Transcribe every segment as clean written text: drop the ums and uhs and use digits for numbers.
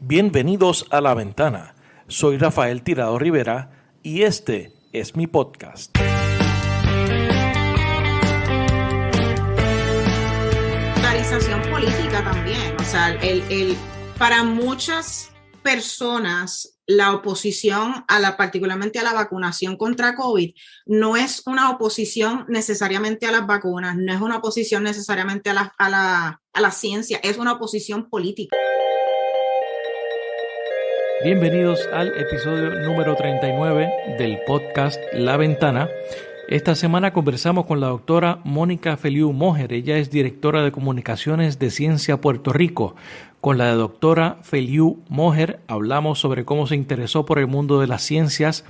Bienvenidos a La Ventana. Soy Rafael Tirado Rivera y este es mi podcast. Polarización política también. O sea, para muchas personas la oposición particularmente a la vacunación contra COVID no es una oposición necesariamente a las vacunas, no es una oposición necesariamente a la ciencia, es una oposición política. Bienvenidos al episodio número 39 del podcast La Ventana. Esta semana conversamos con la doctora Mónica Feliu Moher. Ella es directora de comunicaciones de Ciencia Puerto Rico. Con la doctora Feliu Moher hablamos sobre cómo se interesó por el mundo de las ciencias.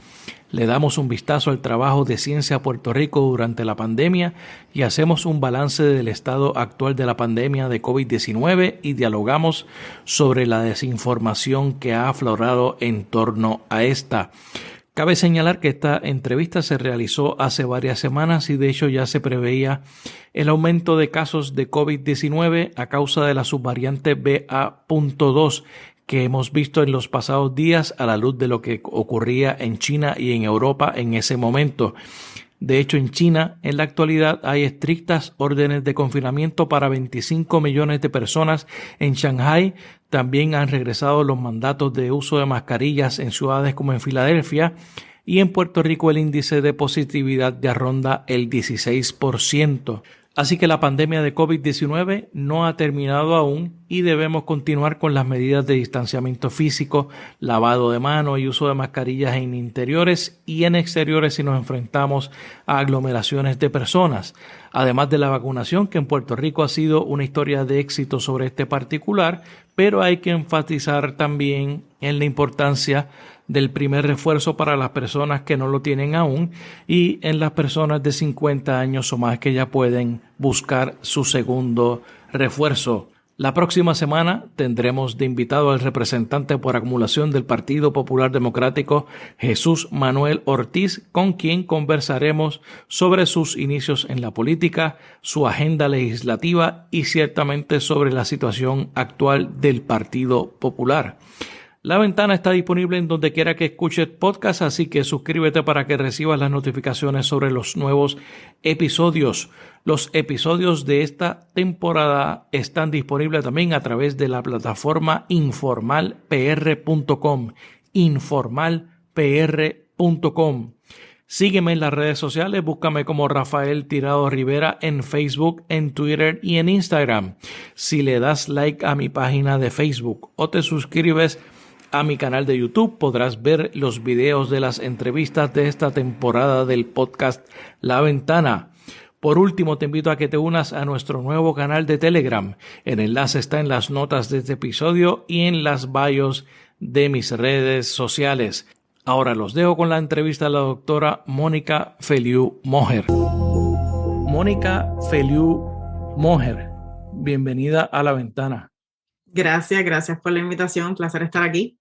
Le damos un vistazo al trabajo de Ciencia Puerto Rico durante la pandemia y hacemos un balance del estado actual de la pandemia de COVID-19 y dialogamos sobre la desinformación que ha aflorado en torno a esta. Cabe señalar que esta entrevista se realizó hace varias semanas y de hecho ya se preveía el aumento de casos de COVID-19 a causa de la subvariante BA.2 que hemos visto en los pasados días a la luz de lo que ocurría en China y en Europa en ese momento. De hecho, en China, en la actualidad, hay estrictas órdenes de confinamiento para 25 millones de personas. En Shanghái también han regresado los mandatos de uso de mascarillas en ciudades como en Filadelfia. Y en Puerto Rico el índice de positividad ya ronda el 16%. Así que la pandemia de COVID-19 no ha terminado aún y debemos continuar con las medidas de distanciamiento físico, lavado de manos y uso de mascarillas en interiores y en exteriores si nos enfrentamos a aglomeraciones de personas. Además de la vacunación, que en Puerto Rico ha sido una historia de éxito sobre este particular, pero hay que enfatizar también en la importancia del primer refuerzo para las personas que no lo tienen aún y en las personas de 50 años o más que ya pueden buscar su segundo refuerzo. La próxima semana tendremos de invitado al representante por acumulación del Partido Popular Democrático, Jesús Manuel Ortiz, con quien conversaremos sobre sus inicios en la política, su agenda legislativa y ciertamente sobre la situación actual del Partido Popular. La Ventana está disponible en donde quiera que escuches podcast, así que suscríbete para que recibas las notificaciones sobre los nuevos episodios. Los episodios de esta temporada están disponibles también a través de la plataforma informalpr.com. informalpr.com. Sígueme en las redes sociales, búscame como Rafael Tirado Rivera en Facebook, en Twitter y en Instagram. Si le das like a mi página de Facebook o te suscribes a mi canal de YouTube, podrás ver los videos de las entrevistas de esta temporada del podcast La Ventana. Por último, te invito a que te unas a nuestro nuevo canal de Telegram. El enlace está en las notas de este episodio y en las bios de mis redes sociales. Ahora los dejo con la entrevista a la doctora Mónica Feliu Moher. Mónica Feliu Moher, bienvenida a La Ventana. Gracias por la invitación, un placer estar aquí.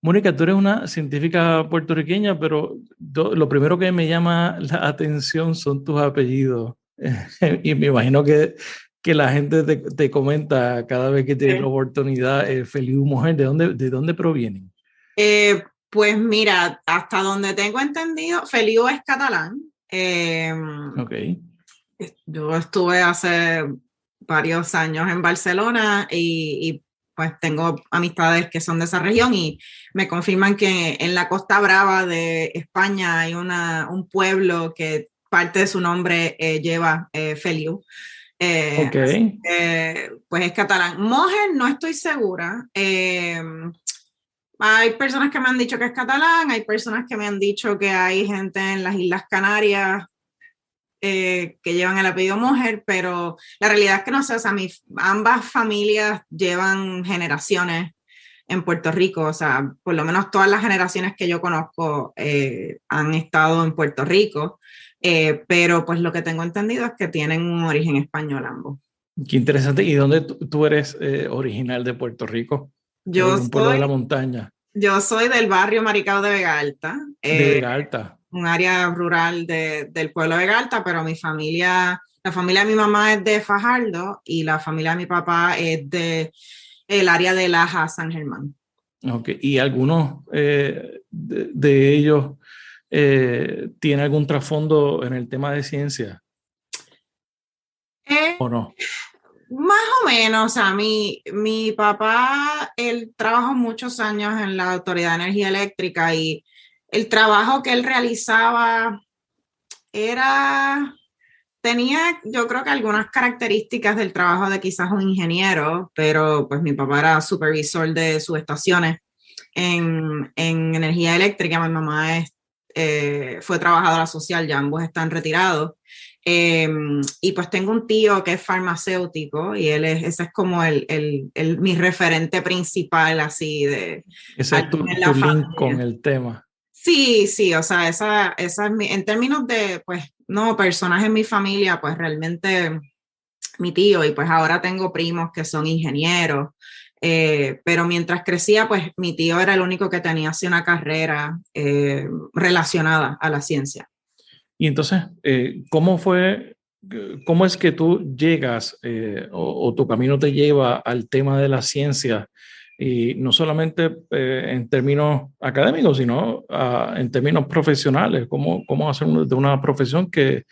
Mónica, tú eres una científica puertorriqueña, pero lo primero que me llama la atención son tus apellidos. Y me imagino que la gente te comenta cada vez que tiene la oportunidad, Feliu Moher, ¿de dónde provienen? Pues mira, hasta donde tengo entendido, Feliu es catalán. Okay. Yo estuve hace varios años en Barcelona y pues tengo amistades que son de esa región y me confirman que en la Costa Brava de España hay un pueblo que parte de su nombre lleva Feliu. Okay. Pues es catalán. Moher no estoy segura. Hay personas que me han dicho que es catalán, hay personas que me han dicho que hay gente en las Islas Canarias que llevan el apellido Moher, pero la realidad es que no sé, o sea, ambas familias llevan generaciones en Puerto Rico, o sea, por lo menos todas las generaciones que yo conozco han estado en Puerto Rico, pero pues lo que tengo entendido es que tienen un origen español ambos. Qué interesante. ¿Y dónde tú eres original de Puerto Rico? Yo un pueblo de la montaña. Yo soy del barrio Maricao de Vega Alta. De Vega Alta. Un área rural del pueblo de Vega Alta, pero la familia de mi mamá es de Fajardo y la familia de mi papá es de el área de Laja, San Germán. Okay. ¿Y algunos de ellos tienen algún trasfondo en el tema de ciencia Eh, o no? Más o menos, o sea, mi papá, él trabajó muchos años en la Autoridad de Energía Eléctrica y el trabajo que él realizaba era, tenía yo creo que algunas características del trabajo de quizás un ingeniero, pero pues mi papá era supervisor de subestaciones en energía eléctrica, mi mamá fue trabajadora social, ya ambos están retirados. Y pues tengo un tío que es farmacéutico y ese es como mi referente principal así de Ese es alguien en la tu link con familia. el tema. Sí, sí, o sea, esa es en términos de, pues, no, personas en mi familia, pues realmente mi tío y pues ahora tengo primos que son ingenieros, pero mientras crecía, pues mi tío era el único que tenía así una carrera relacionada a la ciencia. Y entonces, cómo es que tú llegas o tu camino te lleva al tema de la ciencia? Y no solamente en términos académicos, sino en términos profesionales. ¿Cómo hacer de una profesión eh,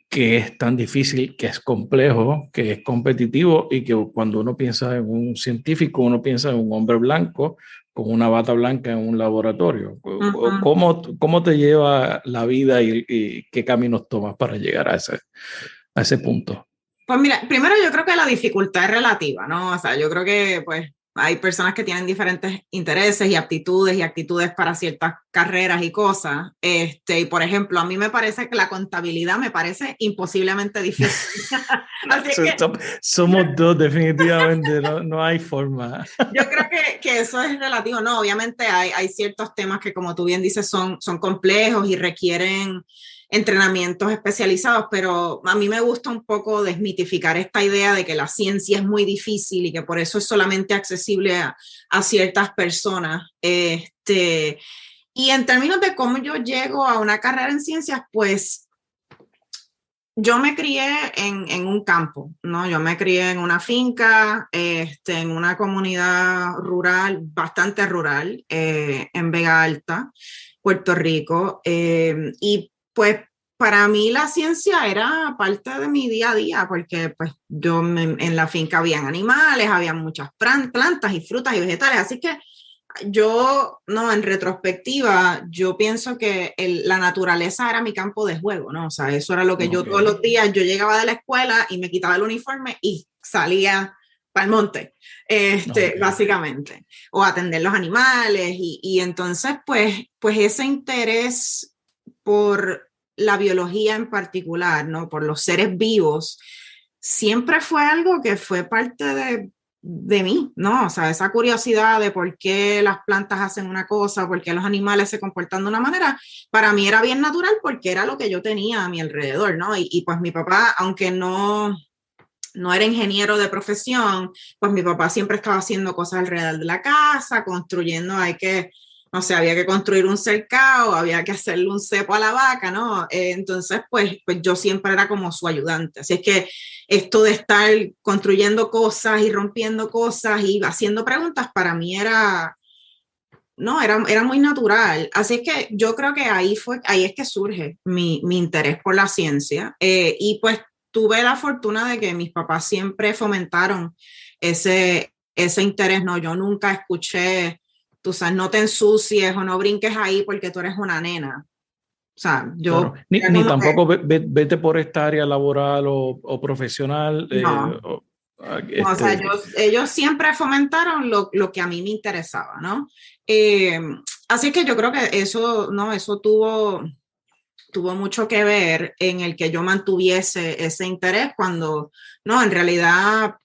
que es tan difícil, que es complejo, que es competitivo y que cuando uno piensa en un científico, uno piensa en un hombre blanco con una bata blanca en un laboratorio? Ujú. ¿Cómo te lleva la vida y qué caminos tomas para llegar a ese punto? Pues mira, primero yo creo que la dificultad es relativa, ¿no? O sea, yo creo que pues hay personas que tienen diferentes intereses y actitudes para ciertas carreras y cosas. Y por ejemplo, a mí me parece que la contabilidad me parece imposiblemente difícil. Así es que Somos dos, definitivamente, no hay forma. yo creo que eso es relativo, ¿no? Obviamente hay ciertos temas que, como tú bien dices, son complejos y requieren entrenamientos especializados, pero a mí me gusta un poco desmitificar esta idea de que la ciencia es muy difícil y que por eso es solamente accesible a ciertas personas. Y en términos de cómo yo llego a una carrera en ciencias, pues yo me crié en un campo, ¿no? Yo me crié en una finca, en una comunidad rural, bastante rural, en Vega Alta, Puerto Rico. Y pues para mí la ciencia era parte de mi día a día, porque pues en la finca habían animales, había muchas plantas y frutas y vegetales, así que yo, no, en retrospectiva, yo pienso que la naturaleza era mi campo de juego, ¿no? O sea, eso era lo que yo todos los días, yo llegaba de la escuela y me quitaba el uniforme y salía para el monte, básicamente, o atender los animales y entonces, pues ese interés por la biología en particular, ¿no? Por los seres vivos, siempre fue algo que fue parte de mí, ¿no? O sea, esa curiosidad de por qué las plantas hacen una cosa, por qué los animales se comportan de una manera, para mí era bien natural porque era lo que yo tenía a mi alrededor, ¿no? Y pues mi papá, aunque no era ingeniero de profesión, pues mi papá siempre estaba haciendo cosas alrededor de la casa, construyendo, no sé, había que construir un cercado, había que hacerle un cepo a la vaca, ¿no? Entonces, pues yo siempre era como su ayudante. Así es que esto de estar construyendo cosas y rompiendo cosas y haciendo preguntas, para mí no, era muy natural. Así es que yo creo que ahí es que surge mi interés por la ciencia. Y pues tuve la fortuna de que mis papás siempre fomentaron ese interés, ¿no? Yo nunca escuché, tú sabes, no te ensucies o no brinques ahí porque tú eres una nena. O sea, Claro. yo Ni como que, tampoco vete por esta área laboral o profesional. no. No, o sea, Este, ellos siempre fomentaron lo que a mí me interesaba, ¿no? Eh, Así que yo creo que eso, ¿no? Eso tuvo mucho que ver en el que yo mantuviese ese interés cuando, no, en realidad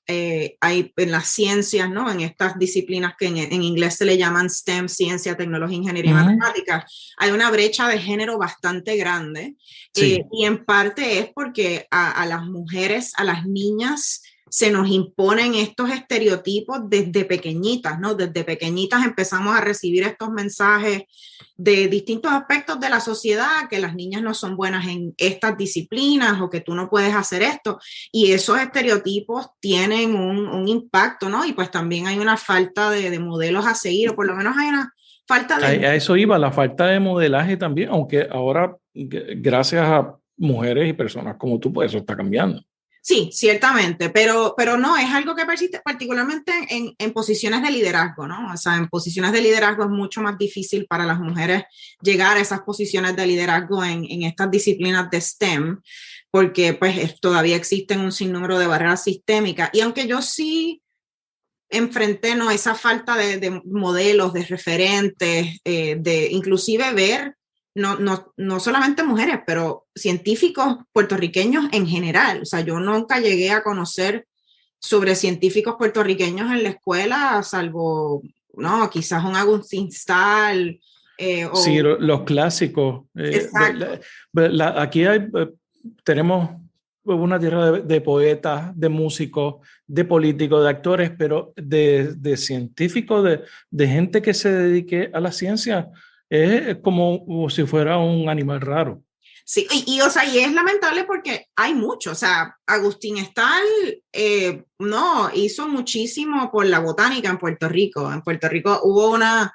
hay en las ciencias, ¿no? En estas disciplinas que en inglés se le llaman STEM, ciencia, tecnología, ingeniería y matemática, hay una brecha de género bastante grande sí, y en parte es porque a las mujeres, a las niñas, se nos imponen estos estereotipos desde pequeñitas, ¿no? Desde pequeñitas empezamos a recibir estos mensajes de distintos aspectos de la sociedad, que las niñas no son buenas en estas disciplinas o que tú no puedes hacer esto. Y esos estereotipos tienen un impacto, ¿no? Y pues también hay una falta de modelos a seguir, o por lo menos hay una falta de... A eso iba, la falta de modelaje también, aunque ahora, gracias a mujeres y personas como tú, pues eso está cambiando. Sí, ciertamente, pero no, es algo que persiste particularmente en posiciones de liderazgo, ¿no? O sea, en posiciones de liderazgo es mucho más difícil para las mujeres llegar a esas posiciones de liderazgo en estas disciplinas de STEM, porque pues todavía existen un sinnúmero de barreras sistémicas. Y aunque yo sí enfrenté, ¿no?, esa falta de modelos, de referentes, de inclusive ver no solamente mujeres, pero científicos puertorriqueños en general. O sea, yo nunca llegué a conocer sobre científicos puertorriqueños en la escuela, salvo, no, quizás un Agustín Stahl. Sí, los clásicos. Aquí tenemos una tierra de poetas, de músicos, de políticos, de actores, pero de científicos, de gente que se dedique a la ciencia. Es como si fuera un animal raro. Sí, o sea, y es lamentable porque hay mucho. O sea, Agustín Stahl no, hizo muchísimo por la botánica en Puerto Rico. En Puerto Rico hubo una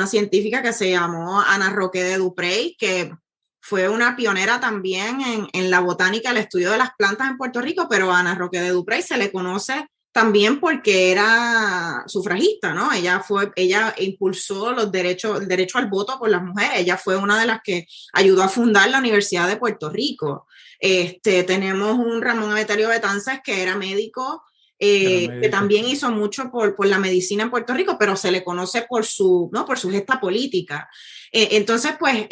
científica que se llamó Ana Roque de Duprey, que fue una pionera también en la botánica, el estudio de las plantas en Puerto Rico, pero a Ana Roque de Duprey se le conoce también porque era sufragista, ¿no? Ella impulsó el derecho al voto por las mujeres. Ella fue una de las que ayudó a fundar la Universidad de Puerto Rico. Tenemos un Ramón Emeterio Betances que era médico, que también hizo mucho por la medicina en Puerto Rico, pero se le conoce por su gesta política. Entonces, pues,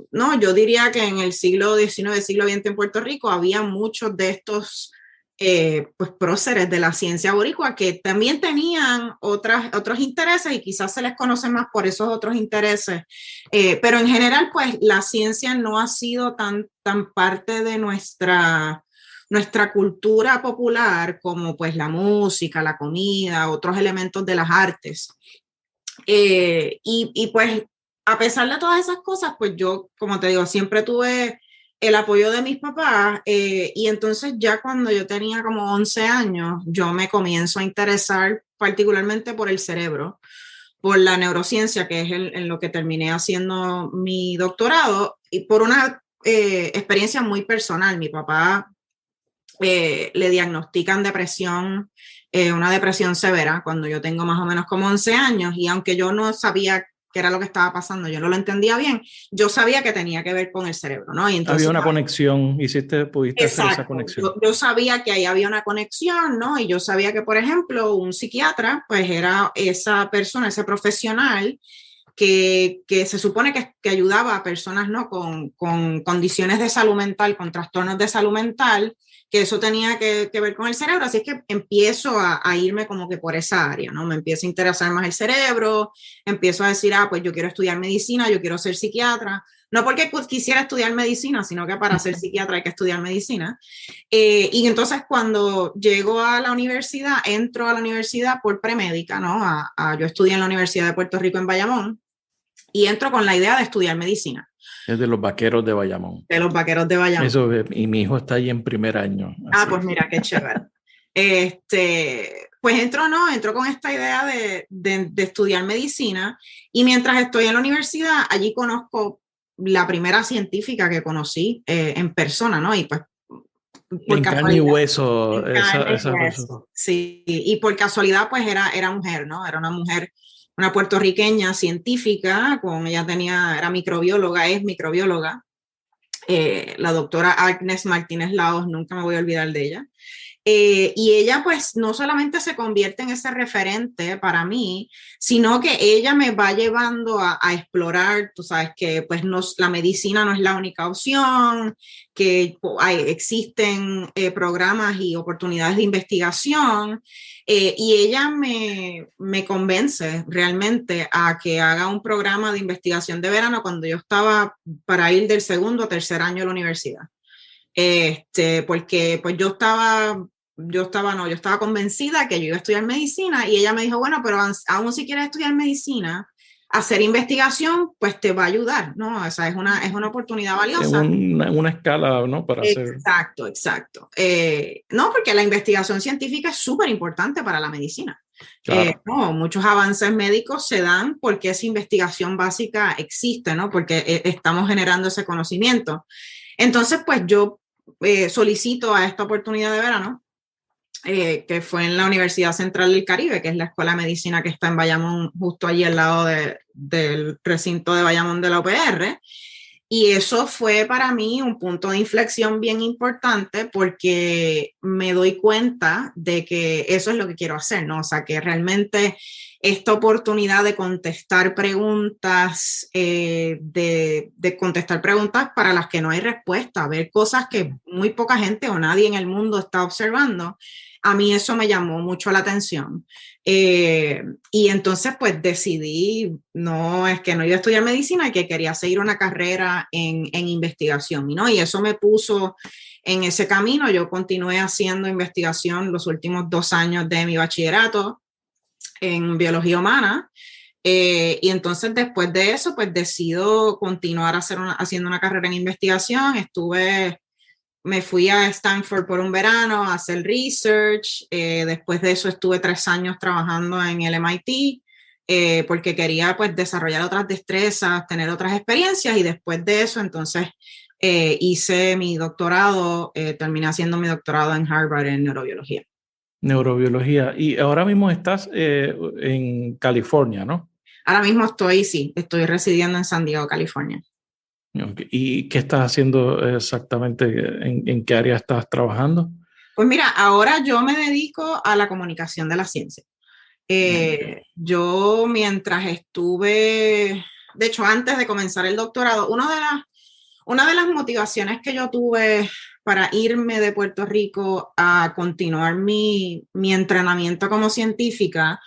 no, yo diría que en el siglo XIX, siglo XX en Puerto Rico había muchos de estos pues próceres de la ciencia boricua que también tenían otros intereses y quizás se les conoce más por esos otros intereses, pero en general pues la ciencia no ha sido tan parte de nuestra cultura popular como pues la música, la comida, otros elementos de las artes, y pues a pesar de todas esas cosas, pues yo, como te digo, siempre tuve el apoyo de mis papás, y entonces ya cuando yo tenía como 11 años, yo me comienzo a interesar particularmente por el cerebro, por la neurociencia, que es en lo que terminé haciendo mi doctorado, y por una experiencia muy personal. Mi papá le diagnostican depresión, una depresión severa, cuando yo tengo más o menos como 11 años, y aunque yo no sabía qué era lo que estaba pasando, yo no lo entendía bien, yo sabía que tenía que ver con el cerebro, ¿no? Y entonces, había una conexión, pudiste exacto, hacer esa conexión. Yo sabía que ahí había una conexión, ¿no? Y yo sabía que, por ejemplo, un psiquiatra, pues era esa persona, ese profesional que se supone que ayudaba a personas, ¿no?, con condiciones de salud mental, con trastornos de salud mental, que eso tenía que ver con el cerebro. Así es que empiezo a irme como que por esa área, ¿no? Me empieza a interesar más el cerebro, empiezo a decir, pues yo quiero estudiar medicina, yo quiero ser psiquiatra. No porque quisiera estudiar medicina, sino que para ser psiquiatra hay que estudiar medicina. Y entonces cuando llego a la universidad, entro a la universidad por premédica, ¿no? Yo estudié en la Universidad de Puerto Rico en Bayamón, y entro con la idea de estudiar medicina. Es de los Vaqueros de Bayamón. De los Vaqueros de Bayamón. Eso, y mi hijo está ahí en primer año. Pues mira, qué chévere. Pues entro con esta idea de estudiar medicina, y mientras estoy en la universidad, allí conozco la primera científica que conocí en persona, ¿no? Y pues en carne y hueso. Esa sí, y por casualidad pues era mujer, ¿no? Era una mujer, una puertorriqueña científica, era microbióloga, es microbióloga, la doctora Agnes Martínez Laos, nunca me voy a olvidar de ella. Y ella pues no solamente se convierte en ese referente para mí, sino que ella me va llevando a explorar, tú sabes que pues la medicina no es la única opción, que existen programas y oportunidades de investigación, y ella me convence realmente a que haga un programa de investigación de verano cuando yo estaba para ir del segundo o tercer año a la universidad. Porque pues yo estaba yo estaba convencida que yo iba a estudiar medicina y ella me dijo, bueno, pero aún si quieres estudiar medicina, hacer investigación, pues te va a ayudar, ¿no? O sea, es una oportunidad valiosa. Una escala, ¿no? Para hacer. Exacto, exacto. No, porque la investigación científica es súper importante para la medicina. Claro. No, muchos avances médicos se dan porque esa investigación básica existe, ¿no? Porque estamos generando ese conocimiento. Entonces, pues yo solicito a esta oportunidad de verano, que fue en la Universidad Central del Caribe, que es la escuela de medicina que está en Bayamón, justo allí al lado del recinto de Bayamón de la UPR. Y eso fue para mí un punto de inflexión bien importante porque me doy cuenta de que eso es lo que quiero hacer, ¿no? O sea, que realmente esta oportunidad de contestar preguntas, de contestar preguntas para las que no hay respuesta, ver cosas que muy poca gente o nadie en el mundo está observando, a mí eso me llamó mucho la atención. Y entonces pues decidí, no es que no iba a estudiar medicina y que quería seguir una carrera en investigación, ¿no? Y eso me puso en ese camino. Yo continué haciendo investigación los últimos 2 años de mi bachillerato en biología humana. Y entonces después de eso pues decido continuar haciendo una carrera en investigación. Me fui a Stanford por un verano a hacer research. Después de eso estuve 3 años trabajando en el MIT porque quería pues desarrollar otras destrezas, tener otras experiencias, y después de eso entonces hice mi doctorado, terminé haciendo mi doctorado en Harvard en neurobiología. Neurobiología. Y ahora mismo estás en California, ¿no? Ahora mismo estoy residiendo en San Diego, California. Okay. ¿Y qué estás haciendo exactamente? ¿En qué área estás trabajando? Pues mira, ahora yo me dedico a la comunicación de la ciencia. Okay. Yo mientras estuve, de hecho antes de comenzar el doctorado, una de las motivaciones que yo tuve para irme de Puerto Rico a continuar mi entrenamiento como científica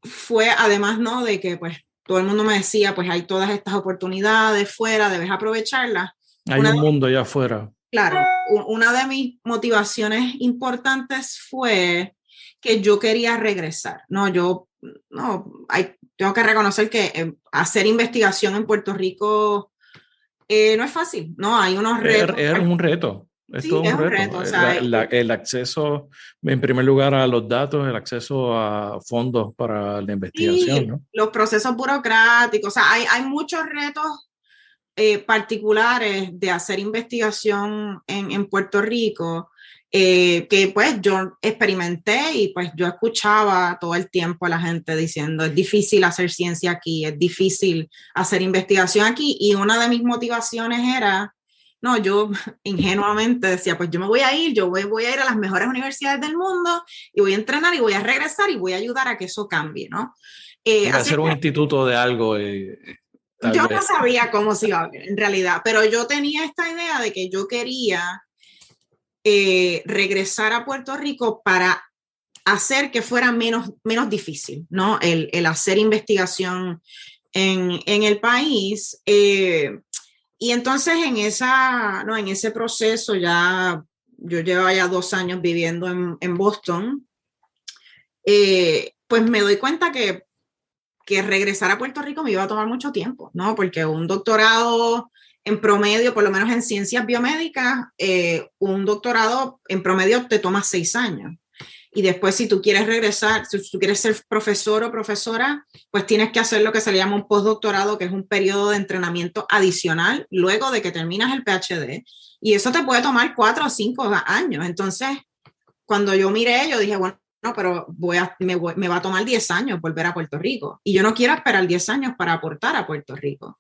fue además, ¿no?, de que pues todo el mundo me decía, pues hay todas estas oportunidades fuera, debes aprovecharlas. Hay un mundo allá afuera. Claro, una de mis motivaciones importantes fue que yo quería regresar, ¿no? Tengo que reconocer que hacer investigación en Puerto Rico no es fácil, ¿no? Hay unos retos. Es un reto. Es todo un reto. O sea, el acceso, en primer lugar, a los datos, el acceso a fondos para la investigación, sí, ¿no? los procesos burocráticos, o sea, hay muchos retos particulares de hacer investigación en Puerto Rico que pues yo experimenté, y pues yo escuchaba todo el tiempo a la gente diciendo es difícil hacer ciencia aquí, es difícil hacer investigación aquí, y una de mis motivaciones era, no, yo ingenuamente decía, pues yo me voy a ir, voy a ir a las mejores universidades del mundo y voy a entrenar y voy a regresar y voy a ayudar a que eso cambie, ¿no? Va a ser un instituto de algo. Yo no sabía cómo se iba a ver en realidad, pero yo tenía esta idea de que yo quería regresar a Puerto Rico para hacer que fuera menos difícil, ¿no? El hacer investigación en el país. Y entonces en ese proceso yo llevaba ya 2 años viviendo en Boston, pues me doy cuenta que regresar a Puerto Rico me iba a tomar mucho tiempo, ¿no? Porque un doctorado en promedio, por lo menos en ciencias biomédicas, un doctorado en promedio te toma 6 años. Y después, si tú quieres regresar, si tú quieres ser profesor o profesora, pues tienes que hacer lo que se le llama un postdoctorado, que es un periodo de entrenamiento adicional luego de que terminas el PhD. Y eso te puede tomar 4 o 5 años. Entonces, cuando yo miré, yo dije, bueno, no, pero me va a tomar 10 años volver a Puerto Rico. Y yo no quiero esperar 10 años para aportar a Puerto Rico.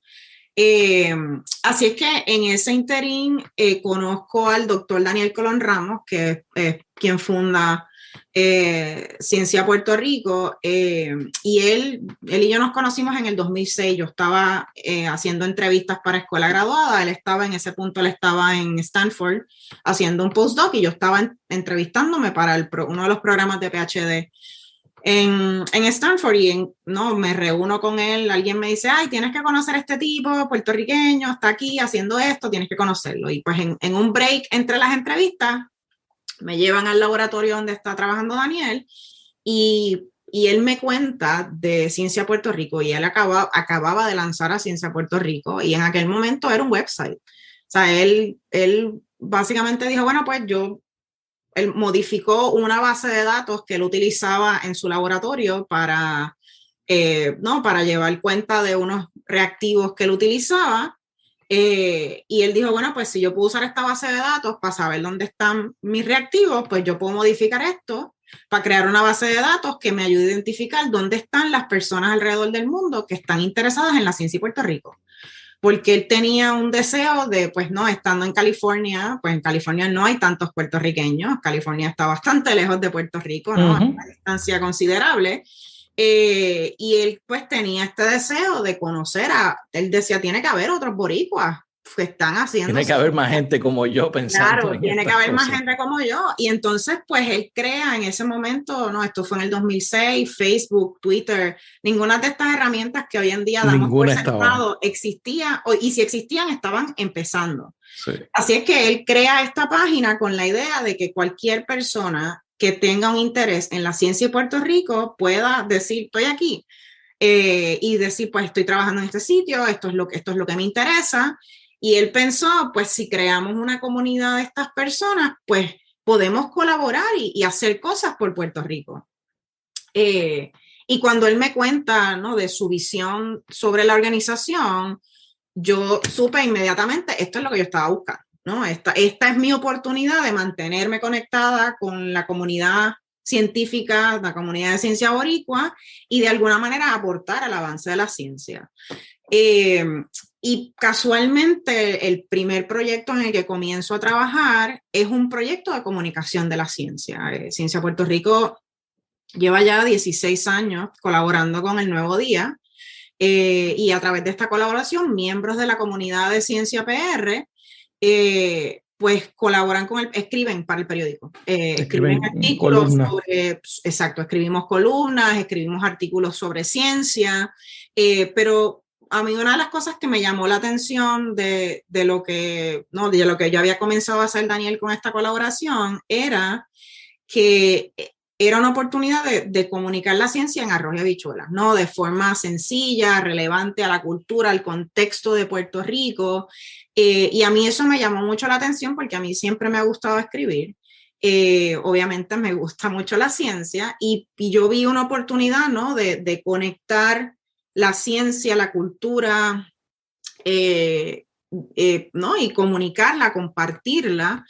Así es que en ese interín conozco al doctor Daniel Colón Ramos, que es quien funda Ciencia Puerto Rico, y él y yo nos conocimos en el 2006. Yo estaba haciendo entrevistas para escuela graduada, él estaba en Stanford haciendo un postdoc, y yo estaba entrevistándome para uno de los programas de PhD en Stanford, y me reúno con él. Alguien me dice, ay, tienes que conocer a este tipo puertorriqueño, está aquí haciendo esto, tienes que conocerlo. Y pues en un break entre las entrevistas, Me llevan al laboratorio donde está trabajando Daniel y él me cuenta de Ciencia Puerto Rico y él acababa de lanzar a Ciencia Puerto Rico y en aquel momento era un website. O sea, él básicamente dijo, bueno, pues él modificó una base de datos que él utilizaba en su laboratorio para llevar cuenta de unos reactivos que él utilizaba. Y él dijo, bueno, pues si yo puedo usar esta base de datos para saber dónde están mis reactivos, pues yo puedo modificar esto para crear una base de datos que me ayude a identificar dónde están las personas alrededor del mundo que están interesadas en la ciencia y Puerto Rico. Porque él tenía un deseo de, pues no, estando en California, pues en California no hay tantos puertorriqueños, California está bastante lejos de Puerto Rico, ¿no? Hay una distancia considerable. Y él pues tenía este deseo de conocer él decía, tiene que haber otros boricuas que están haciendo. Tiene que haber más gente como yo pensando. Claro, tiene que haber más gente como yo. Y entonces pues él crea en ese momento, no, esto fue en el 2006, Facebook, Twitter, ninguna de estas herramientas que hoy en día damos por sentado existía, y si existían estaban empezando. Sí. Así es que él crea esta página con la idea de que cualquier persona que tenga un interés en la ciencia de Puerto Rico pueda decir, estoy aquí, y decir, pues estoy trabajando en este sitio, esto es lo que me interesa. Y él pensó, pues si creamos una comunidad de estas personas, pues podemos colaborar y hacer cosas por Puerto Rico. Y cuando él me cuenta, ¿no?, de su visión sobre la organización, yo supe inmediatamente, esto es lo que yo estaba buscando, ¿no? Esta es mi oportunidad de mantenerme conectada con la comunidad científica, la comunidad de ciencia boricua, y de alguna manera aportar al avance de la ciencia. Y casualmente el primer proyecto en el que comienzo a trabajar es un proyecto de comunicación de la ciencia. Ciencia Puerto Rico lleva ya 16 años colaborando con El Nuevo Día, y a través de esta colaboración, miembros de la comunidad de Ciencia PR pues colaboran escriben para el periódico. Escriben artículos sobre, exacto, escribimos columnas, escribimos artículos sobre ciencia, pero a mí una de las cosas que me llamó la atención de lo que yo había comenzado a hacer, Daniel, con esta colaboración, era que era una oportunidad de comunicar la ciencia en arroz y habichuelas, ¿no? De forma sencilla, relevante a la cultura, al contexto de Puerto Rico. Y a mí eso me llamó mucho la atención porque a mí siempre me ha gustado escribir. Obviamente me gusta mucho la ciencia y yo vi una oportunidad, ¿no?, de conectar la ciencia, la cultura, ¿no?, y comunicarla, compartirla.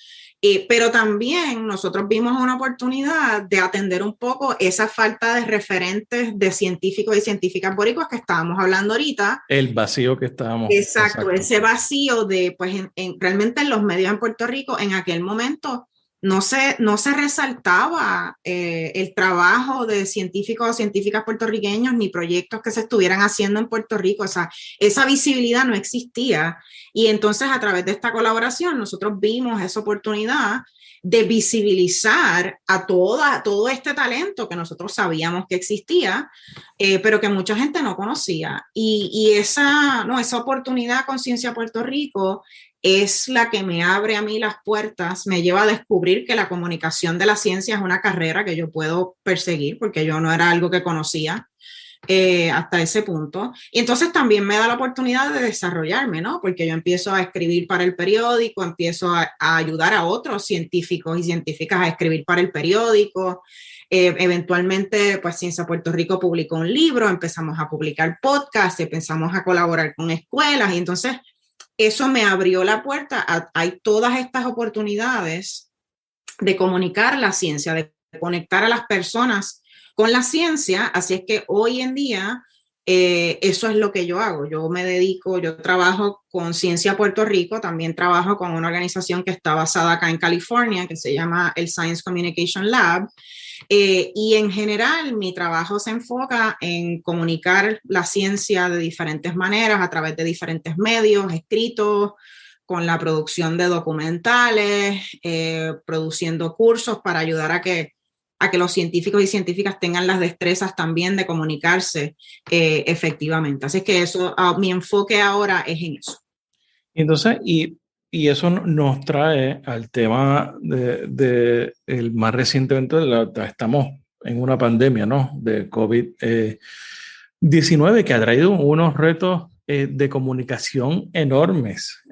Pero también nosotros vimos una oportunidad de atender un poco esa falta de referentes de científicos y científicas boricuas que estábamos hablando ahorita. El vacío que estábamos. Exacto. Ese vacío de, pues, realmente en los medios en Puerto Rico, en aquel momento, no se resaltaba el trabajo de científicos o científicas puertorriqueños ni proyectos que se estuvieran haciendo en Puerto Rico. O sea, esa visibilidad no existía. Y entonces a través de esta colaboración nosotros vimos esa oportunidad de visibilizar a todo este talento que nosotros sabíamos que existía, pero que mucha gente no conocía. Y esa oportunidad con Ciencia Puerto Rico es la que me abre a mí las puertas, me lleva a descubrir que la comunicación de la ciencia es una carrera que yo puedo perseguir, porque yo no era algo que conocía hasta ese punto. Y entonces también me da la oportunidad de desarrollarme, ¿no? Porque yo empiezo a escribir para el periódico, empiezo a ayudar a otros científicos y científicas a escribir para el periódico. Eventualmente, pues Ciencia Puerto Rico publicó un libro, empezamos a publicar podcasts, empezamos a colaborar con escuelas y entonces eso me abrió la puerta. Hay todas estas oportunidades de comunicar la ciencia, de conectar a las personas con la ciencia, así es que hoy en día eso es lo que yo hago. Yo trabajo con Ciencia Puerto Rico, también trabajo con una organización que está basada acá en California, que se llama el Science Communication Lab, y en general mi trabajo se enfoca en comunicar la ciencia de diferentes maneras, a través de diferentes medios, escritos, con la producción de documentales, produciendo cursos para ayudar a que los científicos y científicas tengan las destrezas también de comunicarse efectivamente. Así que mi enfoque ahora es en eso. Entonces, y Y eso nos trae al tema de el más recientemente, estamos en una pandemia, ¿no? De COVID-19 que ha traído unos retos de comunicación enormes,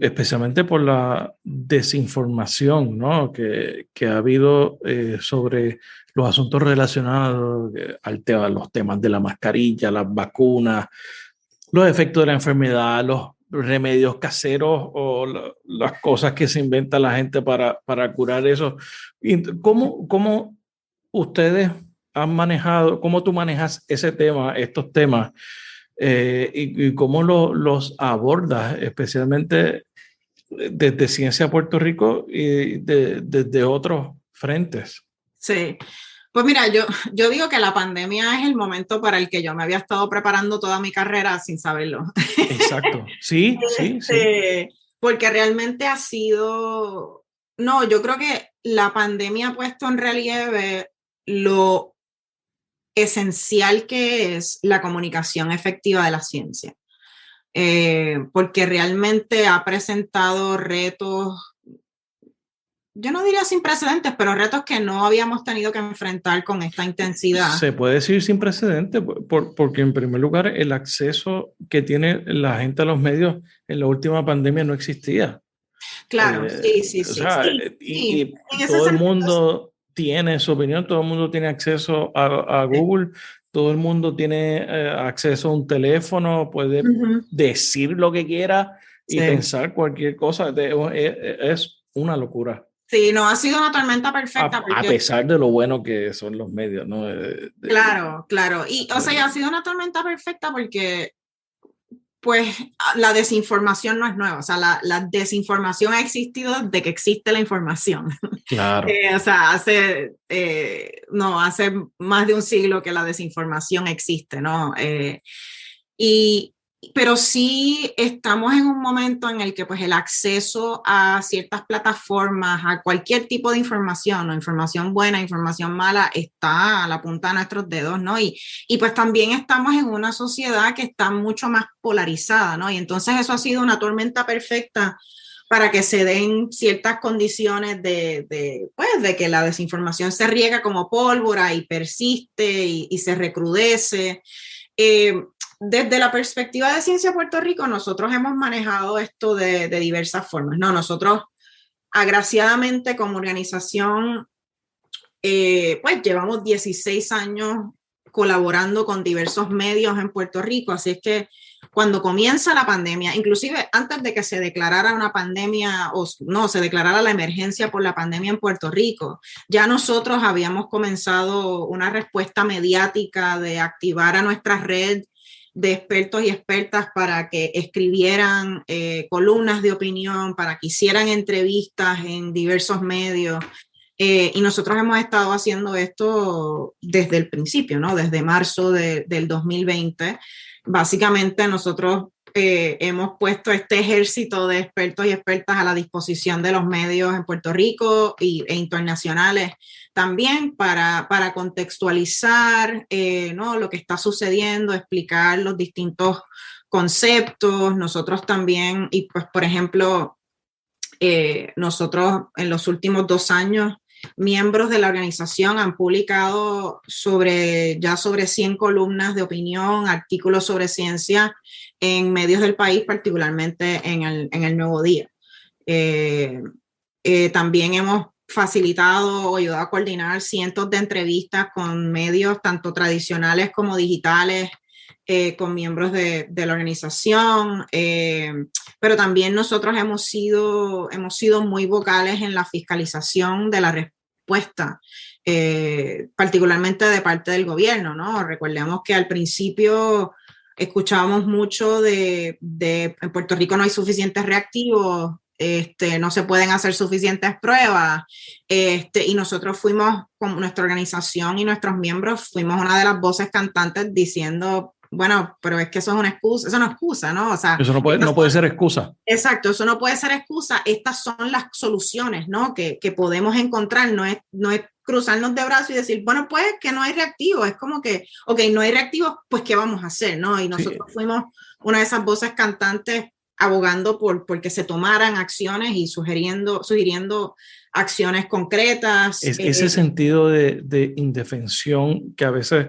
especialmente por la desinformación, ¿no? que ha habido sobre los asuntos relacionados a los temas de la mascarilla, las vacunas, los efectos de la enfermedad, los remedios caseros o las cosas que se inventa la gente para curar eso. ¿Cómo ustedes han manejado, cómo tú manejas ese tema, estos temas, y cómo los abordas, especialmente desde Ciencia Puerto Rico y desde otros frentes? Sí, pues mira, yo digo que la pandemia es el momento para el que yo me había estado preparando toda mi carrera sin saberlo. Exacto, sí, sí, sí. Porque realmente ha sido, no, yo creo que la pandemia ha puesto en relieve lo esencial que es la comunicación efectiva de la ciencia. Porque realmente ha presentado retos, yo no diría sin precedentes, pero retos que no habíamos tenido que enfrentar con esta intensidad. Se puede decir sin precedentes, porque en primer lugar el acceso que tiene la gente a los medios en la última pandemia no existía. Claro, sí. O sea, Sí, y en todo ese el sentido, mundo tiene su opinión, todo el mundo tiene acceso a Google, todo el mundo tiene acceso a un teléfono, puede decir lo que quiera y pensar cualquier cosa. Es una locura. Sí, no ha sido una tormenta perfecta. A pesar de lo bueno que son los medios, ¿no? Claro. Y, o sea, ha sido una tormenta perfecta porque, pues, la desinformación no es nueva. O sea, la desinformación ha existido desde que existe la información. Claro. O sea, hace más de un siglo que la desinformación existe, ¿no? Pero sí estamos en un momento en el que pues el acceso a ciertas plataformas, a cualquier tipo de información, o información buena, información mala, está a la punta de nuestros dedos, ¿no? Y pues también estamos en una sociedad que está mucho más polarizada, ¿no? Y entonces eso ha sido una tormenta perfecta para que se den ciertas condiciones de que la desinformación se riega como pólvora y persiste y se recrudece. Desde la perspectiva de Ciencia Puerto Rico, nosotros hemos manejado esto de diversas formas, ¿no? Nosotros, agraciadamente, como organización, pues llevamos 16 años colaborando con diversos medios en Puerto Rico, así es que cuando comienza la pandemia, inclusive antes de que se declarara una pandemia o no, se declarara la emergencia por la pandemia en Puerto Rico, ya nosotros habíamos comenzado una respuesta mediática de activar a nuestra red de expertos y expertas para que escribieran columnas de opinión, para que hicieran entrevistas en diversos medios. Y nosotros hemos estado haciendo esto desde el principio, ¿no? Desde marzo del 2020. Básicamente nosotros hemos puesto este ejército de expertos y expertas a la disposición de los medios en Puerto Rico e internacionales también para contextualizar ¿no? lo que está sucediendo, explicar los distintos conceptos. Nosotros también, y pues por ejemplo, nosotros en los últimos 2 años, miembros de la organización han publicado ya sobre 100 columnas de opinión, artículos sobre ciencia en medios del país, particularmente en el Nuevo Día. También hemos facilitado o ayudado a coordinar cientos de entrevistas con medios tanto tradicionales como digitales, con miembros de la organización, pero también nosotros hemos sido muy vocales en la fiscalización de la respuesta, particularmente de parte del gobierno, ¿no? Recordemos que al principio escuchábamos mucho en Puerto Rico no hay suficientes reactivos, no se pueden hacer suficientes pruebas, y nosotros fuimos, con nuestra organización y nuestros miembros, fuimos una de las voces cantantes diciendo, bueno, pero es que eso es una excusa, eso no es excusa, ¿no? O sea, eso no puede ser excusa. Exacto, eso no puede ser excusa. Estas son las soluciones, ¿no? Que podemos encontrar, no es cruzarnos de brazos y decir, bueno, pues que no hay reactivos, es como que, ok, no hay reactivos, pues ¿qué vamos a hacer, no? Y nosotros fuimos una de esas voces cantantes abogando porque se tomaran acciones y sugiriendo acciones concretas. Ese sentido de indefensión que a veces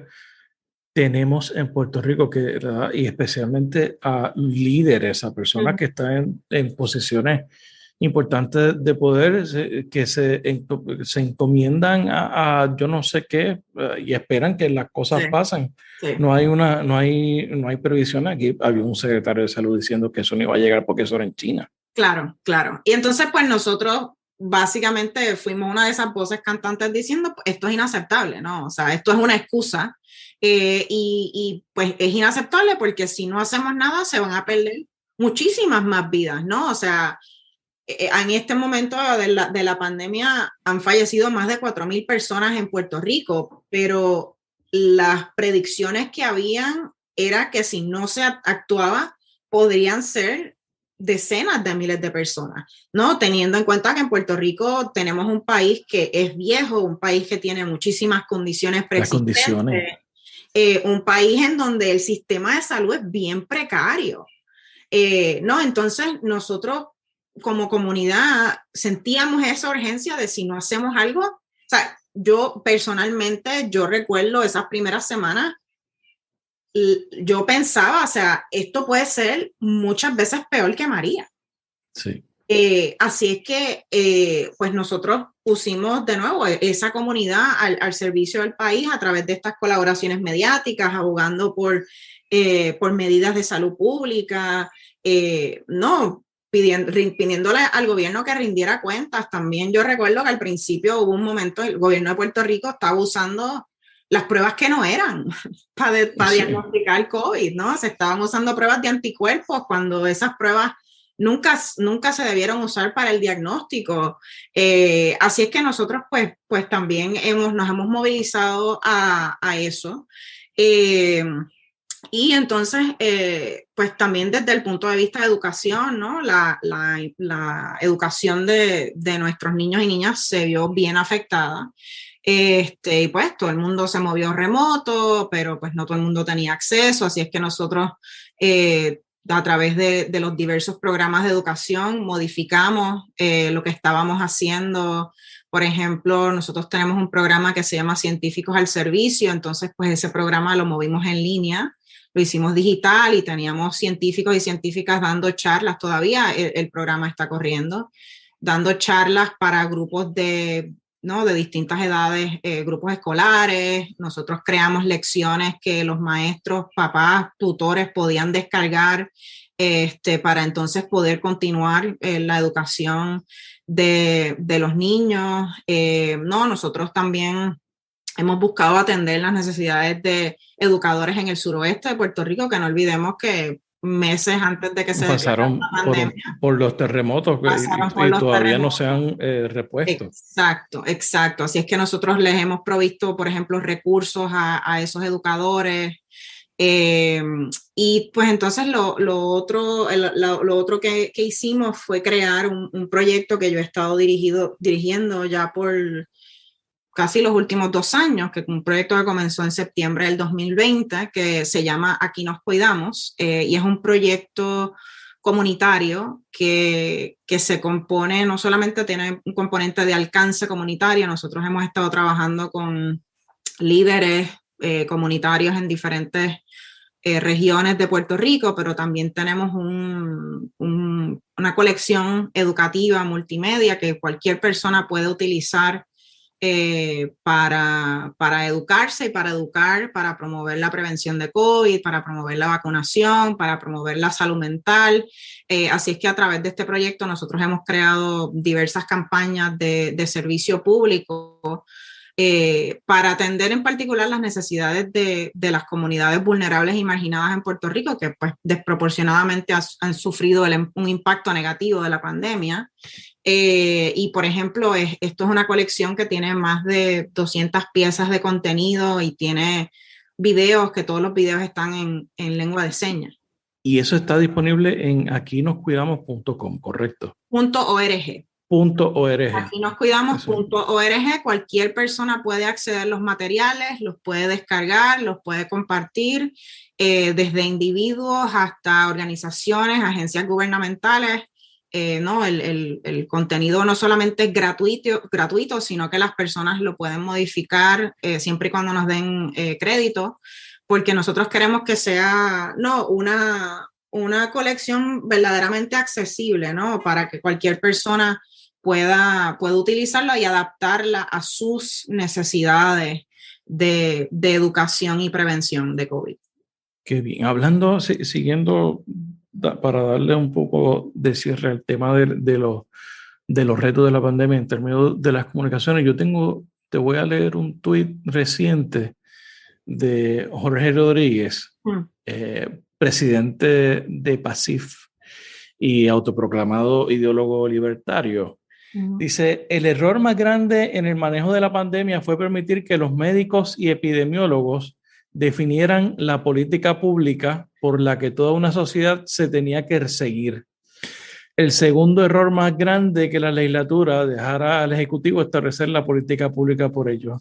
tenemos en Puerto Rico, ¿verdad? Y especialmente a líderes, a personas que están en posiciones importantes de poder, se encomiendan a yo no sé qué, y esperan que las cosas pasen. Sí. No hay previsión. Aquí había un secretario de salud diciendo que eso no iba a llegar porque eso era en China. Claro, claro. Y entonces, pues nosotros básicamente fuimos una de esas voces cantantes diciendo, esto es inaceptable, ¿no? O sea, esto es una excusa y pues es inaceptable porque si no hacemos nada se van a perder muchísimas más vidas, ¿no? O sea, en este momento de la pandemia han fallecido más de 4.000 personas en Puerto Rico, pero las predicciones que habían era que si no se actuaba, podrían ser decenas de miles de personas, ¿no? Teniendo en cuenta que en Puerto Rico tenemos un país que es viejo, un país que tiene muchísimas condiciones preexistentes, un país en donde el sistema de salud es bien precario, ¿no? Entonces nosotros como comunidad sentíamos esa urgencia de si no hacemos algo, o sea, yo personalmente, yo recuerdo esas primeras semanas, yo pensaba, o sea, esto puede ser muchas veces peor que María. Sí. Así es que, pues nosotros pusimos de nuevo esa comunidad al servicio del país a través de estas colaboraciones mediáticas, abogando por medidas de salud pública, no, pidiéndole al gobierno que rindiera cuentas. También yo recuerdo que al principio hubo un momento, el gobierno de Puerto Rico estaba usando las pruebas que no eran para diagnosticar COVID, ¿no? Se estaban usando pruebas de anticuerpos cuando esas pruebas nunca se debieron usar para el diagnóstico. Así es que nosotros pues también nos hemos movilizado a eso. Y entonces, pues también desde el punto de vista de educación, ¿no? La educación de nuestros niños y niñas se vio bien afectada. Y pues todo el mundo se movió remoto, pero pues no todo el mundo tenía acceso, así es que nosotros a través de los diversos programas de educación modificamos lo que estábamos haciendo. Por ejemplo, nosotros tenemos un programa que se llama Científicos al Servicio, entonces pues ese programa lo movimos en línea, lo hicimos digital y teníamos científicos y científicas dando charlas, todavía el programa está corriendo, dando charlas para grupos de distintas edades, grupos escolares. Nosotros creamos lecciones que los maestros, papás, tutores podían descargar para entonces poder continuar la educación de los niños. Nosotros también hemos buscado atender las necesidades de educadores en el suroeste de Puerto Rico, que no olvidemos que meses antes de que se pasaron la pandemia, por los terremotos y todavía no se han repuesto. Exacto. Así es que nosotros les hemos provisto, por ejemplo, recursos a esos educadores. Y pues entonces lo otro que hicimos fue crear un proyecto que yo he estado dirigiendo ya por casi los últimos 2 años, que un proyecto que comenzó en septiembre del 2020, que se llama Aquí nos cuidamos, y es un proyecto comunitario que se compone, no solamente tiene un componente de alcance comunitario, nosotros hemos estado trabajando con líderes comunitarios en diferentes regiones de Puerto Rico, pero también tenemos una colección educativa multimedia que cualquier persona puede utilizar para educarse y para educar, para promover la prevención de COVID, para promover la vacunación, para promover la salud mental. Así es que a través de este proyecto nosotros hemos creado diversas campañas de servicio público para atender en particular las necesidades de las comunidades vulnerables y marginadas en Puerto Rico, que pues desproporcionadamente han sufrido un impacto negativo de la pandemia. Y por ejemplo, esto es una colección que tiene más de 200 piezas de contenido y tiene videos, que todos los videos están en lengua de señas. Y eso está disponible en aquinoscuidamos.com, ¿correcto? .org. .org. Aquí nos cuidamos .org. Cualquier persona puede acceder a los materiales, los puede descargar, los puede compartir, desde individuos hasta organizaciones, agencias gubernamentales. No, el contenido no solamente es gratuito, sino que las personas lo pueden modificar siempre y cuando nos den crédito, porque nosotros queremos que sea una colección verdaderamente accesible, ¿no? Para que cualquier persona pueda utilizarla y adaptarla a sus necesidades de educación y prevención de COVID. Qué bien. Hablando, siguiendo, para darle un poco de cierre al tema de los retos de la pandemia en términos de las comunicaciones, te voy a leer un tuit reciente de Jorge Rodríguez, presidente de PASIF y autoproclamado ideólogo libertario. Dice: el error más grande en el manejo de la pandemia fue permitir que los médicos y epidemiólogos definieran la política pública por la que toda una sociedad se tenía que seguir. El segundo error más grande, que la legislatura dejara al Ejecutivo establecer la política pública por ellos.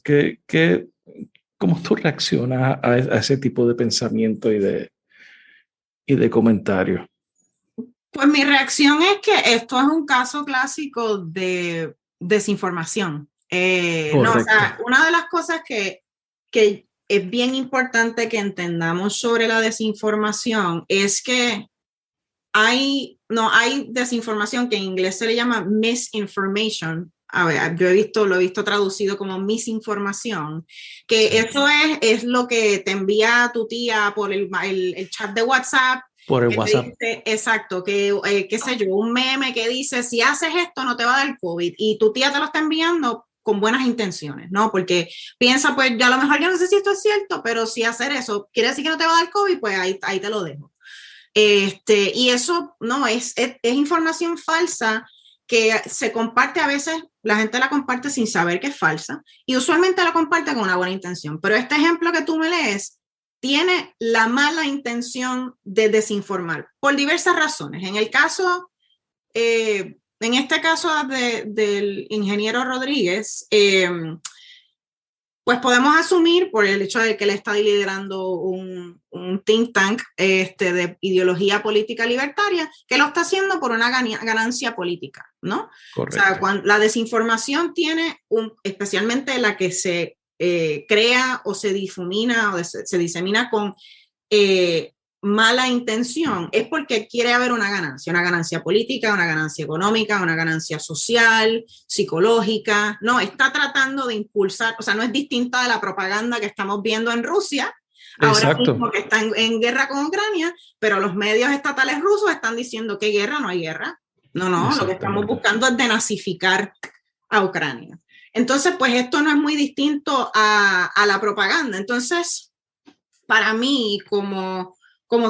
¿Cómo tú reaccionas a ese tipo de pensamiento y de comentarios? Pues mi reacción es que esto es un caso clásico de desinformación. No, o sea, una de las cosas que es bien importante que entendamos sobre la desinformación es que hay desinformación que en inglés se le llama misinformation. A ver, lo he visto traducido como misinformación, que eso es lo que te envía tu tía por el chat de WhatsApp. Por el WhatsApp. Dice, exacto, qué sé yo, un meme que dice, si haces esto no te va a dar COVID, y tu tía te lo está enviando con buenas intenciones, ¿no? Porque piensa, pues ya a lo mejor yo no sé si esto es cierto, pero si hacer eso quiere decir que no te va a dar COVID, pues ahí te lo dejo. Y eso no es información falsa que se comparte. A veces la gente la comparte sin saber que es falsa, y usualmente la comparte con una buena intención. Pero este ejemplo que tú me lees tiene la mala intención de desinformar por diversas razones. En este caso del ingeniero Rodríguez, pues podemos asumir, por el hecho de que él está liderando un think tank de ideología política libertaria, que lo está haciendo por una ganancia política, ¿no? Correcto. O sea, la desinformación tiene especialmente la que se crea o se difumina o se disemina con mala intención, es porque quiere haber una ganancia política, una ganancia económica, una ganancia social, psicológica. No, está tratando de impulsar, o sea, no es distinta de la propaganda que estamos viendo en Rusia, ahora mismo, que está en guerra con Ucrania, pero los medios estatales rusos están diciendo que guerra, no hay guerra. No, lo que estamos buscando es denazificar a Ucrania. Entonces, pues esto no es muy distinto a la propaganda. Entonces, para mí, como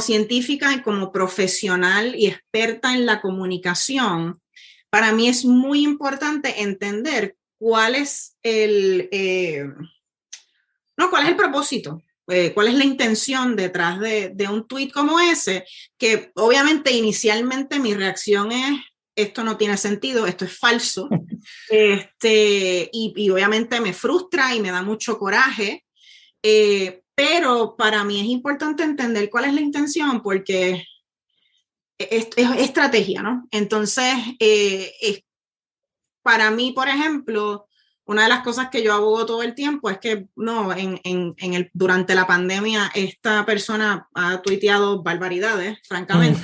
científica y como profesional y experta en la comunicación, para mí es muy importante entender cuál es el propósito, cuál es la intención detrás de un tuit como ese, que obviamente inicialmente mi reacción es: esto no tiene sentido, esto es falso, y obviamente me frustra y me da mucho coraje, pero para mí es importante entender cuál es la intención, porque es estrategia, ¿no? Entonces, para mí, por ejemplo, una de las cosas que yo abogo todo el tiempo es que durante la pandemia esta persona ha tuiteado barbaridades, francamente.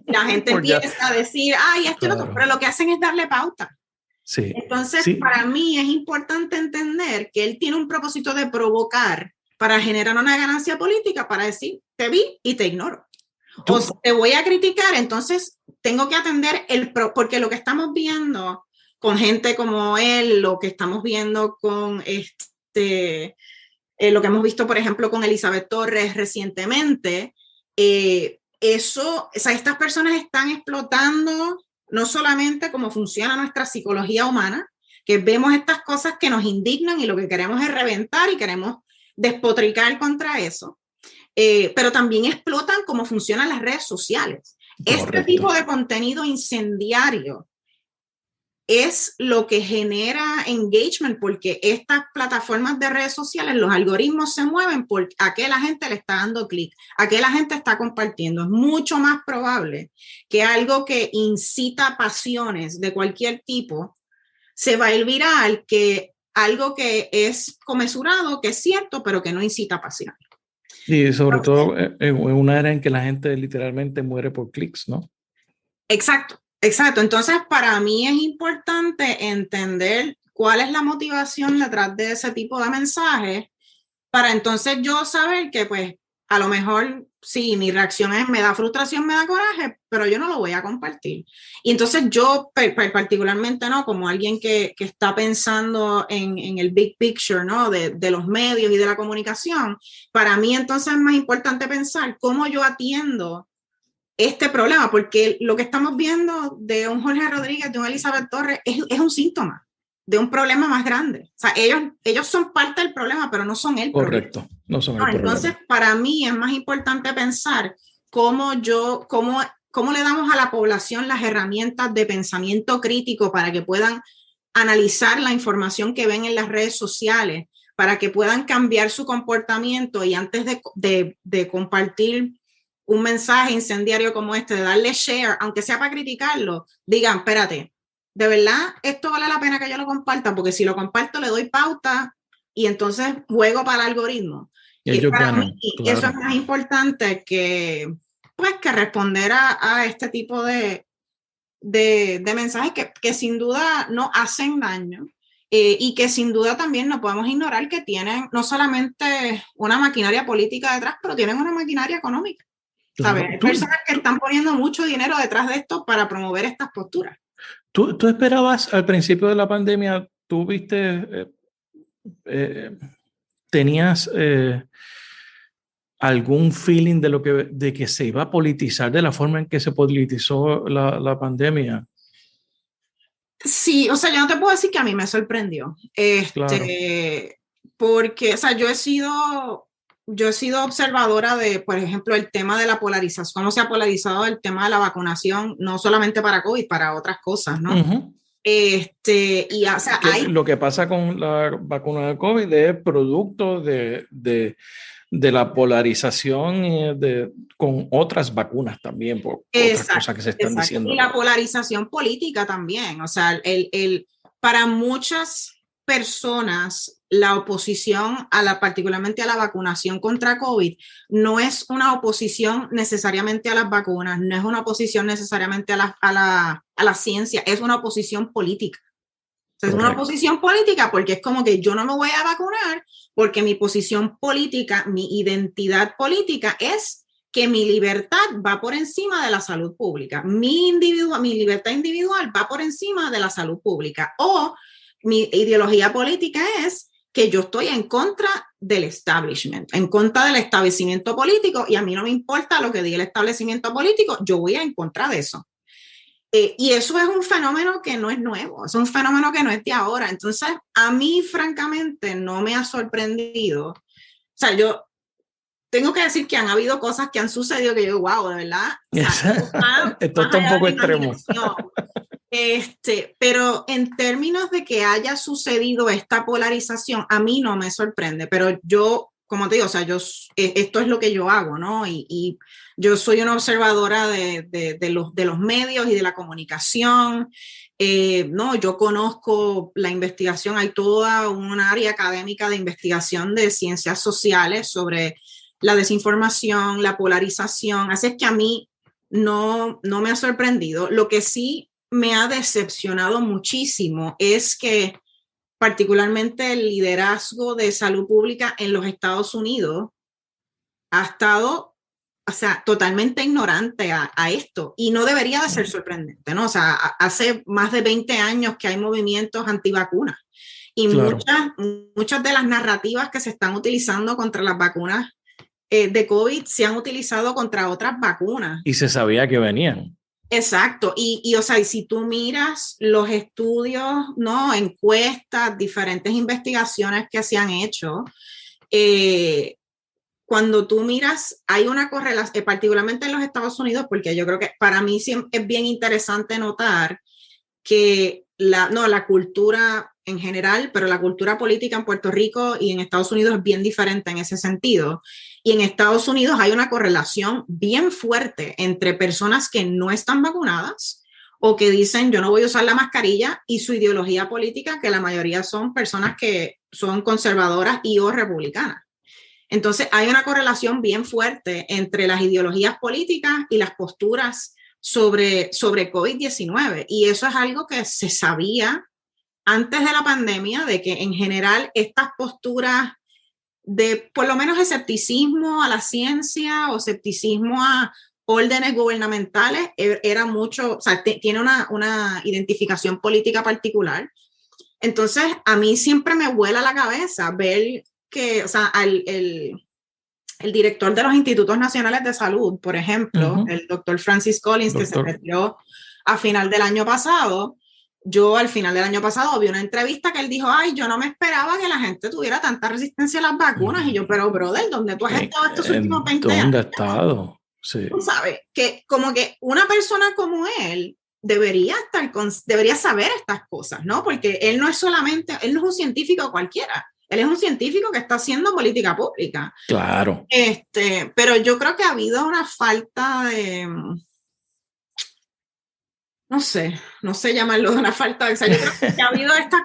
La gente empieza a decir, claro, pero lo que hacen es darle pauta. Sí. Entonces, para mí es importante entender que él tiene un propósito de provocar para generar una ganancia política, para decir, te vi y te ignoro. O te voy a criticar, entonces tengo que atender porque lo que estamos viendo con gente como él, lo que estamos viendo con lo que hemos visto, por ejemplo, con Elizabeth Torres recientemente, estas personas están explotando no solamente cómo funciona nuestra psicología humana, que vemos estas cosas que nos indignan y lo que queremos es reventar y queremos despotricar contra eso, pero también explotan cómo funcionan las redes sociales. Correcto. Este tipo de contenido incendiario es lo que genera engagement, porque estas plataformas de redes sociales, los algoritmos se mueven por a qué la gente le está dando clic, a qué la gente está compartiendo. Es mucho más probable que algo que incita pasiones de cualquier tipo se va a ir viral que algo que es comensurado, que es cierto, pero que no incita pasiones. Y sobre todo en una era en que la gente literalmente muere por clics, ¿no? Exacto. Exacto, entonces para mí es importante entender cuál es la motivación detrás de ese tipo de mensajes para entonces yo saber que pues a lo mejor sí, mi reacción es me da frustración, me da coraje, pero yo no lo voy a compartir. Y entonces yo particularmente, ¿no? Como alguien que está pensando en el big picture, ¿no? De los medios y de la comunicación, para mí entonces es más importante pensar cómo yo atiendo este problema, porque lo que estamos viendo de un Jorge Rodríguez, de un Elizabeth Torres, es un síntoma de un problema más grande. O sea, ellos son parte del problema, pero no son el problema. Correcto, no son el problema. Entonces, para mí es más importante pensar cómo le damos a la población las herramientas de pensamiento crítico para que puedan analizar la información que ven en las redes sociales, para que puedan cambiar su comportamiento y antes de compartir un mensaje incendiario como este, de darle share, aunque sea para criticarlo, digan, espérate, de verdad, esto vale la pena que yo lo comparta, porque si lo comparto le doy pauta y entonces juego para el algoritmo. Y para ganan, mí, claro. Eso es más importante que responder a este tipo de mensajes que sin duda no hacen daño. Y que sin duda también no podemos ignorar que tienen no solamente una maquinaria política detrás, pero tienen una maquinaria económica. Claro. Hay personas que están poniendo mucho dinero detrás de esto para promover estas posturas. ¿Tú esperabas al principio de la pandemia, tú viste, tenías algún feeling de que se iba a politizar de la forma en que se politizó la pandemia? Sí, o sea, yo no te puedo decir que a mí me sorprendió. Claro. Porque, o sea, yo he sido observadora de, por ejemplo, el tema de la polarización, cómo se ha polarizado el tema de la vacunación, no solamente para COVID, para otras cosas, ¿no? Uh-huh. O sea, lo que pasa con la vacuna de COVID es producto de la polarización con otras vacunas también, por otras cosas que se están diciendo. Y la polarización política también, o sea, para muchas personas la oposición particularmente a la vacunación contra COVID no es una oposición necesariamente a las vacunas, no es una oposición necesariamente a la ciencia, es una oposición política. O sea, es una oposición política porque es como que yo no me voy a vacunar porque mi posición política, mi identidad política es que mi libertad va por encima de la salud pública. Mi libertad individual va por encima de la salud pública. O mi ideología política es que yo estoy en contra del establishment, en contra del establecimiento político y a mí no me importa lo que diga el establecimiento político, yo voy en contra de eso. Y eso es un fenómeno que no es nuevo, es un fenómeno que no es de ahora. Entonces, a mí, francamente, no me ha sorprendido. O sea, yo tengo que decir que han habido cosas que han sucedido que yo, wow, de verdad. O sea, esto está un poco extremo. Pero en términos de que haya sucedido esta polarización, a mí no me sorprende. Pero yo, como te digo, o sea, esto es lo que yo hago, ¿no? Y yo soy una observadora de los medios y de la comunicación. No, yo conozco la investigación, hay toda un área académica de investigación de ciencias sociales sobre la desinformación, la polarización. Así es que a mí no me ha sorprendido. Lo que sí me ha decepcionado muchísimo es que particularmente el liderazgo de salud pública en los Estados Unidos ha estado, o sea, totalmente ignorante a esto y no debería de ser sorprendente, ¿no? O sea, hace más de 20 años que hay movimientos antivacunas y claro, muchas de las narrativas que se están utilizando contra las vacunas de COVID se han utilizado contra otras vacunas. Y se sabía que venían. Exacto, o sea, y si tú miras los estudios, ¿no? Encuestas, diferentes investigaciones que se han hecho, cuando tú miras, hay una correlación, particularmente en los Estados Unidos, porque yo creo que para mí es bien interesante notar que la cultura en general, pero la cultura política en Puerto Rico y en Estados Unidos es bien diferente en ese sentido. Y en Estados Unidos hay una correlación bien fuerte entre personas que no están vacunadas o que dicen yo no voy a usar la mascarilla y su ideología política, que la mayoría son personas que son conservadoras y o republicanas. Entonces hay una correlación bien fuerte entre las ideologías políticas y las posturas sobre COVID-19. Y eso es algo que se sabía antes de la pandemia, de que en general estas posturas de por lo menos escepticismo a la ciencia o escepticismo a órdenes gubernamentales era mucho, o sea, tiene una identificación política particular. Entonces, a mí siempre me vuela la cabeza ver que, o sea, el director de los Institutos Nacionales de Salud, por ejemplo, el doctor Francis Collins, que se retiró a final del año pasado, yo al final del año pasado vi una entrevista que él dijo, ay, yo no me esperaba que la gente tuviera tanta resistencia a las vacunas. Y yo, pero brother, ¿dónde tú has estado estos últimos 20 años? ¿Dónde has estado? Sí. Tú sabes, que como que una persona como él debería saber estas cosas, ¿no? Porque él no es un científico cualquiera. Él es un científico que está haciendo política pública. Claro. Pero yo creo que ha habido una falta de, no sé llamarlo de una falta, o sea, yo creo que ha habido estas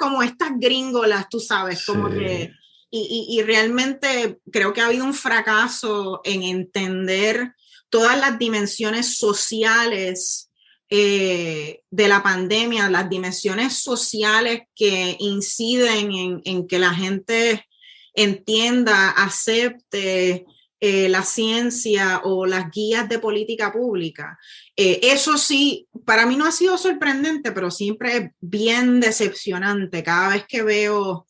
gringolas, tú sabes, como sí. Que, y realmente creo que ha habido un fracaso en entender todas las dimensiones sociales de la pandemia, las dimensiones sociales que inciden en que la gente entienda, acepte la ciencia o las guías de política pública. Eso sí, para mí no ha sido sorprendente, pero siempre es bien decepcionante cada vez que veo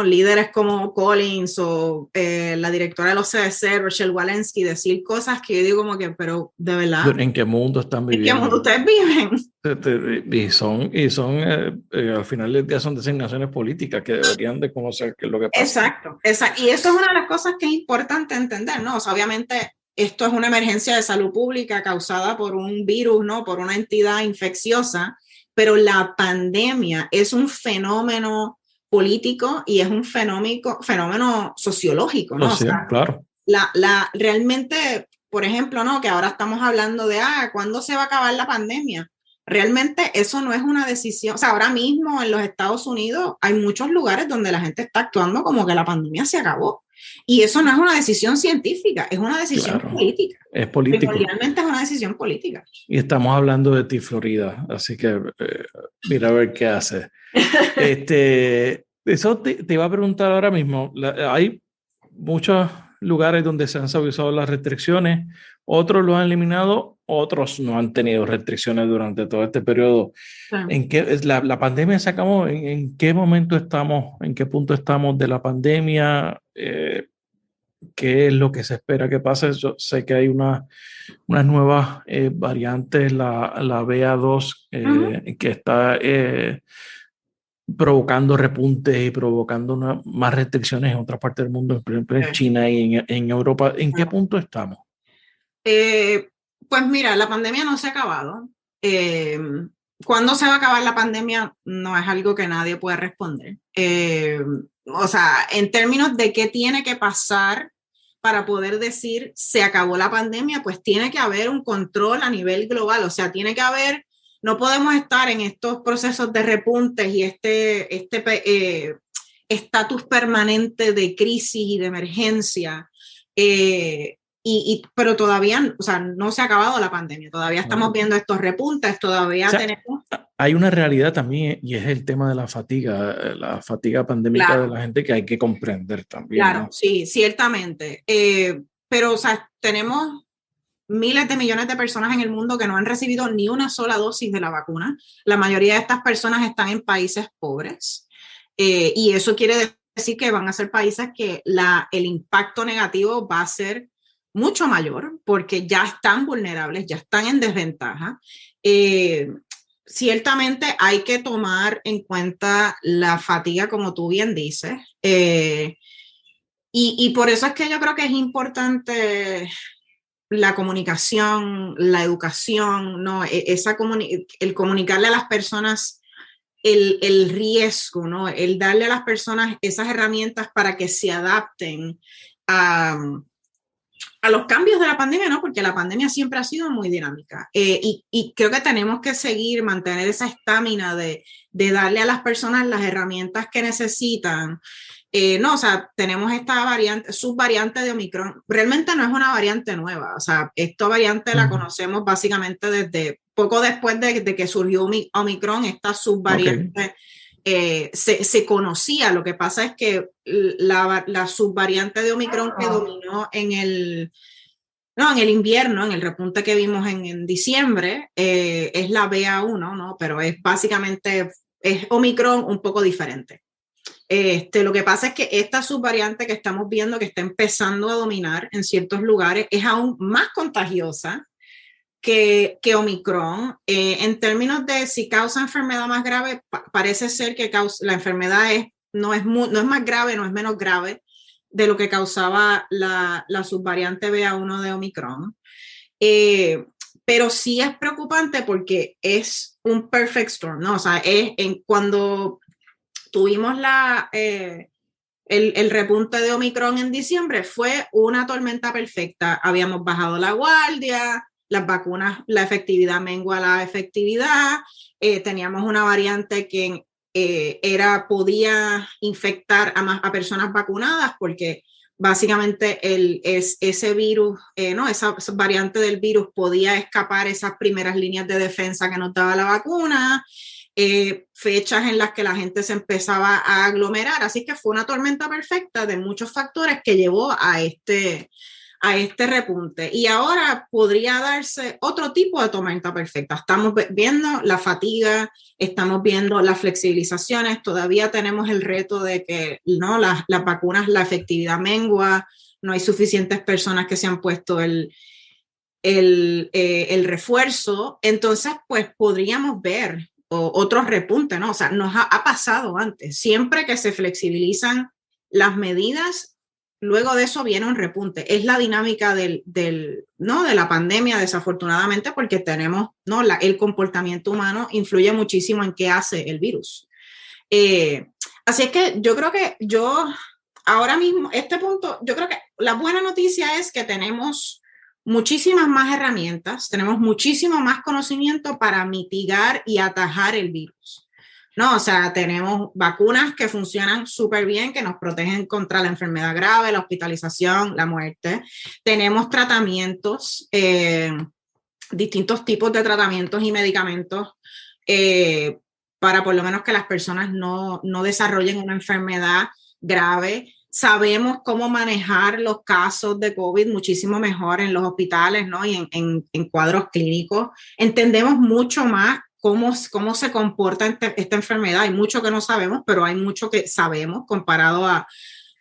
líderes como Collins o la directora de los CDC, Rochelle Walensky, decir cosas que yo digo como que, pero de verdad. ¿En qué mundo están viviendo? ¿En qué mundo ustedes viven? Y son al final del día son designaciones políticas que deberían de conocer qué es lo que pasa. Exacto. Y eso es una de las cosas que es importante entender, ¿no? O sea, obviamente esto es una emergencia de salud pública causada por un virus, ¿no? Por una entidad infecciosa, pero la pandemia es un fenómeno político y es un fenómeno sociológico, ¿no? Sí, o sea, claro. Realmente, por ejemplo, ¿no? Que ahora estamos hablando de, ¿cuándo se va a acabar la pandemia? Realmente eso no es una decisión. O sea, ahora mismo en los Estados Unidos hay muchos lugares donde la gente está actuando como que la pandemia se acabó. Y eso no es una decisión científica, es una decisión política. Es político. Realmente es una decisión política. Y estamos hablando de ti, Florida, así que mira a ver qué hace. Eso te iba a preguntar ahora mismo. Hay muchos lugares donde se han suavizado las restricciones, otros lo han eliminado, otros no han tenido restricciones durante todo este periodo. Sí. ¿En qué la pandemia se acabó? ¿En qué momento estamos? ¿En qué punto estamos de la pandemia? ¿Qué es lo que se espera que pase? Yo sé que hay unas nuevas variantes, la BA2, que está provocando repuntes y provocando más restricciones en otras partes del mundo, por ejemplo en China y en Europa. ¿En qué punto estamos? Pues mira, la pandemia no se ha acabado. ¿Cuándo se va a acabar la pandemia? No es algo que nadie puede responder. O sea, en términos de qué tiene que pasar para poder decir se acabó la pandemia, pues tiene que haber un control a nivel global. O sea, tiene que haber, no podemos estar en estos procesos de repuntes y estatus permanente de crisis y de emergencia. Pero todavía, o sea, no se ha acabado la pandemia, todavía estamos viendo estos repuntes, todavía tenemos... Hay una realidad también y es el tema de la fatiga pandémica de la gente que hay que comprender también. Claro, ¿no? Sí, ciertamente. Pero, o sea, tenemos miles de millones de personas en el mundo que no han recibido ni una sola dosis de la vacuna. La mayoría de estas personas están en países pobres y eso quiere decir que van a ser países que el impacto negativo va a ser mucho mayor porque ya están vulnerables, ya están en desventaja. Ciertamente hay que tomar en cuenta la fatiga, como tú bien dices, y por eso es que yo creo que es importante la comunicación, la educación, ¿no? El comunicarle a las personas el riesgo, ¿no? El darle a las personas esas herramientas para que se adapten a los cambios de la pandemia, ¿no? Porque la pandemia siempre ha sido muy dinámica. Y creo que tenemos que seguir, mantener esa estamina de darle a las personas las herramientas que necesitan. No, o sea, tenemos esta subvariante de Omicron. Realmente no es una variante nueva. O sea, esta variante la conocemos básicamente desde poco después de que surgió Omicron, esta subvariante. Se conocía. Lo que pasa es que la subvariante de Omicron que dominó en el invierno, en el repunte que vimos en diciembre, es la BA1, ¿no? Pero es básicamente Omicron un poco diferente. Lo que pasa es que esta subvariante que estamos viendo que está empezando a dominar en ciertos lugares es aún más contagiosa que Omicron. En términos de si causa enfermedad más grave, parece ser que la enfermedad no es más grave, no es menos grave de lo que causaba la subvariante BA1 de Omicron. Pero sí es preocupante porque es un perfect storm, ¿no? O sea, cuando tuvimos el repunte de Omicron en diciembre, fue una tormenta perfecta. Habíamos bajado la guardia, las vacunas, la efectividad mengua la efectividad, teníamos una variante que podía infectar a personas vacunadas porque básicamente ese virus, ¿no? Esa variante del virus podía escapar esas primeras líneas de defensa que nos daba la vacuna. Fechas en las que la gente se empezaba a aglomerar, así que fue una tormenta perfecta de muchos factores que llevó a este repunte. Y ahora podría darse otro tipo de tormenta perfecta. Estamos viendo la fatiga, estamos viendo las flexibilizaciones, todavía tenemos el reto de que, ¿no? las vacunas, la efectividad mengua, no hay suficientes personas que se han puesto el refuerzo, entonces pues podríamos ver otros repuntes, ¿no? O sea, nos ha pasado antes. Siempre que se flexibilizan las medidas, luego de eso viene un repunte. Es la dinámica ¿no? de la pandemia, desafortunadamente, porque tenemos, ¿no? el comportamiento humano influye muchísimo en qué hace el virus. Así es que yo creo que ahora mismo, este punto, yo creo que la buena noticia es que tenemos muchísimas más herramientas, tenemos muchísimo más conocimiento para mitigar y atajar el virus, ¿no? O sea, tenemos vacunas que funcionan súper bien, que nos protegen contra la enfermedad grave, la hospitalización, la muerte. Tenemos tratamientos, distintos tipos de tratamientos y medicamentos para por lo menos que las personas no desarrollen una enfermedad grave. Sabemos cómo manejar los casos de COVID muchísimo mejor en los hospitales, ¿no? Y en cuadros clínicos. Entendemos mucho más cómo se comporta esta enfermedad. Hay mucho que no sabemos, pero hay mucho que sabemos comparado a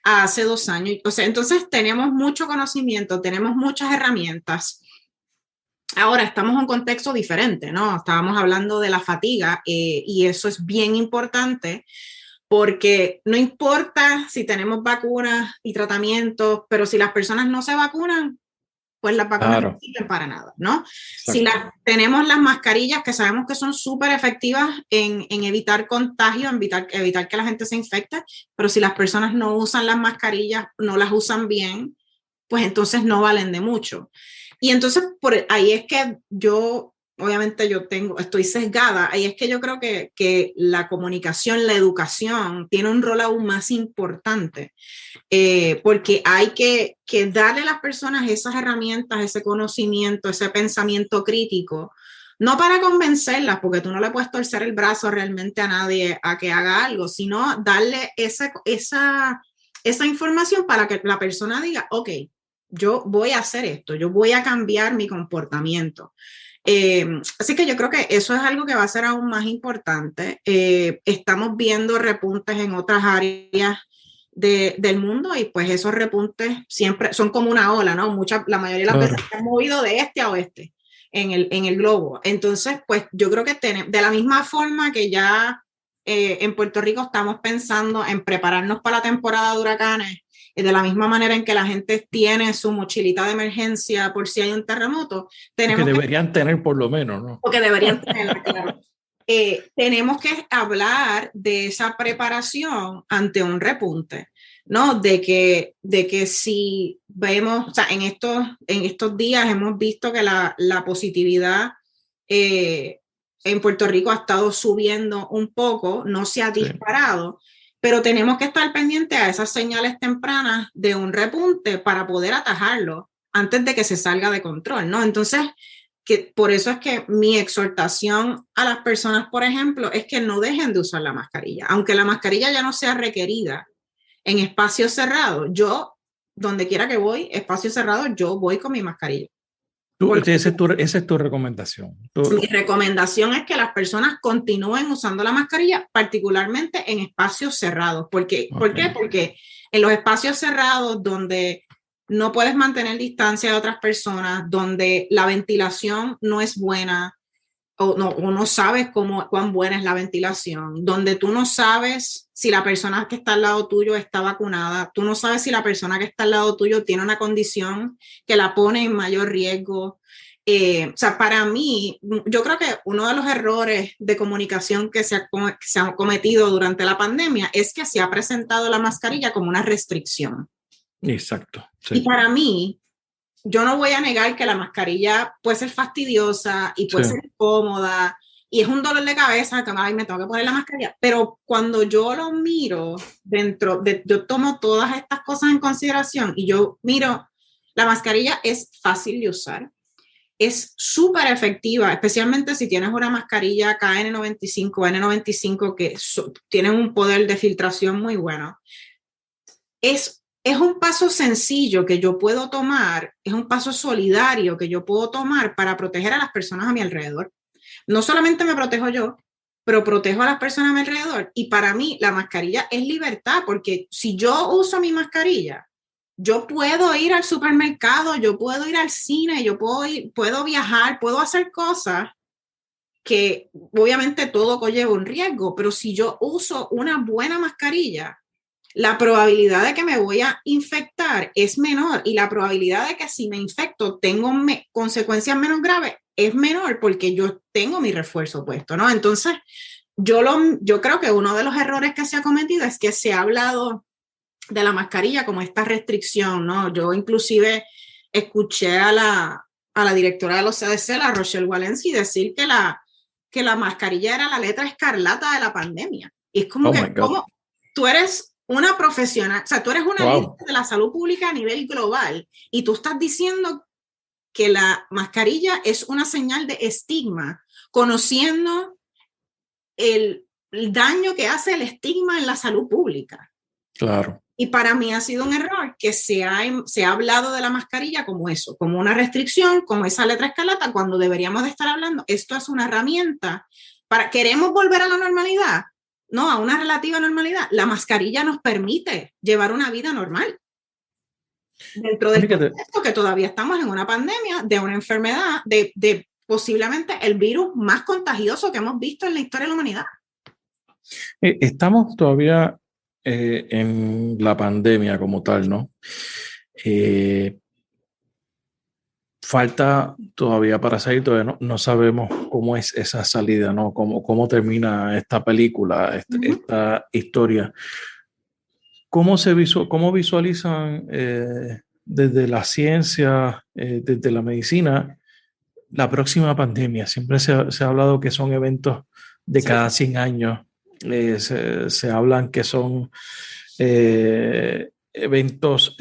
hace 2 años. O sea, entonces tenemos mucho conocimiento, tenemos muchas herramientas. Ahora estamos en un contexto diferente, ¿no? Estábamos hablando de la fatiga y eso es bien importante. Porque no importa si tenemos vacunas y tratamientos, pero si las personas no se vacunan, pues las vacunas no sirven para nada, ¿no? Exacto. Si tenemos las mascarillas que sabemos que son súper efectivas en evitar contagio, evitar que la gente se infecte, pero si las personas no usan las mascarillas, no las usan bien, pues entonces no valen de mucho. Y entonces por ahí es que obviamente estoy sesgada, ahí es que yo creo que la comunicación, la educación tiene un rol aún más importante, porque hay que darle a las personas esas herramientas, ese conocimiento, ese pensamiento crítico, no para convencerlas, porque tú no le puedes torcer el brazo realmente a nadie a que haga algo, sino darle esa información para que la persona diga, ok, yo voy a hacer esto, yo voy a cambiar mi comportamiento. Así que yo creo que eso es algo que va a ser aún más importante. Estamos viendo repuntes en otras áreas del mundo y pues esos repuntes siempre son como una ola, ¿no? La mayoría de las veces se han movido de este a oeste en el globo. Entonces, pues yo creo que de la misma forma que ya en Puerto Rico estamos pensando en prepararnos para la temporada de huracanes de la misma manera en que la gente tiene su mochilita de emergencia por si hay un terremoto, tenemos que deberían tener por lo menos, ¿no? Porque deberían tenerla, claro. Tenemos que hablar de esa preparación ante un repunte, ¿no? De que si vemos, o sea, en estos días hemos visto que la positividad en Puerto Rico ha estado subiendo un poco, no se ha disparado, pero tenemos que estar pendientes a esas señales tempranas de un repunte para poder atajarlo antes de que se salga de control, ¿no? Entonces, que por eso es que mi exhortación a las personas, por ejemplo, es que no dejen de usar la mascarilla. Aunque la mascarilla ya no sea requerida en espacios cerrados, yo, donde quiera que voy, espacios cerrados, yo voy con mi mascarilla. Esa es tu recomendación. Mi recomendación es que las personas continúen usando la mascarilla, particularmente en espacios cerrados. ¿Por qué? Porque en los espacios cerrados donde no puedes mantener distancia de otras personas, donde la ventilación no es buena o no sabes cuán buena es la ventilación, donde tú no sabes si la persona que está al lado tuyo está vacunada, tú no sabes si la persona que está al lado tuyo tiene una condición que la pone en mayor riesgo. O sea, para mí, yo creo que uno de los errores de comunicación que se han cometido durante la pandemia es que se ha presentado la mascarilla como una restricción. Exacto. Sí. Y para mí, yo no voy a negar que la mascarilla puede ser fastidiosa y puede ser incómoda y es un dolor de cabeza que me tengo que poner la mascarilla, pero cuando yo lo miro yo tomo todas estas cosas en consideración y yo miro, la mascarilla es fácil de usar, es súper efectiva, especialmente si tienes una mascarilla KN95 o N95 que tienen un poder de filtración muy bueno. Es un paso sencillo que yo puedo tomar, es un paso solidario que yo puedo tomar para proteger a las personas a mi alrededor. No solamente me protejo yo, pero protejo a las personas a mi alrededor. Y para mí la mascarilla es libertad, porque si yo uso mi mascarilla, yo puedo ir al supermercado, yo puedo ir al cine, yo puedo viajar, puedo hacer cosas que obviamente todo conlleva un riesgo, pero si yo uso una buena mascarilla, la probabilidad de que me voy a infectar es menor y la probabilidad de que si me infecto tengo consecuencias menos graves es menor porque yo tengo mi refuerzo puesto, ¿no? Entonces, yo creo que uno de los errores que se ha cometido es que se ha hablado de la mascarilla como esta restricción, ¿no? Yo inclusive escuché a la directora de los CDC, la Rochelle Walensky, decir que la mascarilla era la letra escarlata de la pandemia. Y es como como tú eres una profesional, o sea, tú eres una líder de la salud pública a nivel global y tú estás diciendo que la mascarilla es una señal de estigma, conociendo el daño que hace el estigma en la salud pública. Claro. Y para mí ha sido un error que se ha hablado de la mascarilla como eso, como una restricción, como esa letra escarlata, cuando deberíamos de estar hablando, esto es una herramienta queremos volver a la normalidad. No, a una relativa normalidad. La mascarilla nos permite llevar una vida normal. Dentro del contexto que todavía estamos en una pandemia, de una enfermedad, de posiblemente el virus más contagioso que hemos visto en la historia de la humanidad. Estamos todavía en la pandemia como tal, ¿no? Falta todavía para salir, todavía no sabemos cómo es esa salida, ¿no? Cómo termina esta película, esta historia. ¿Cómo visualizan desde la ciencia, desde la medicina, la próxima pandemia? Siempre se ha hablado que son eventos de cada 100 años. Se hablan que son eventos...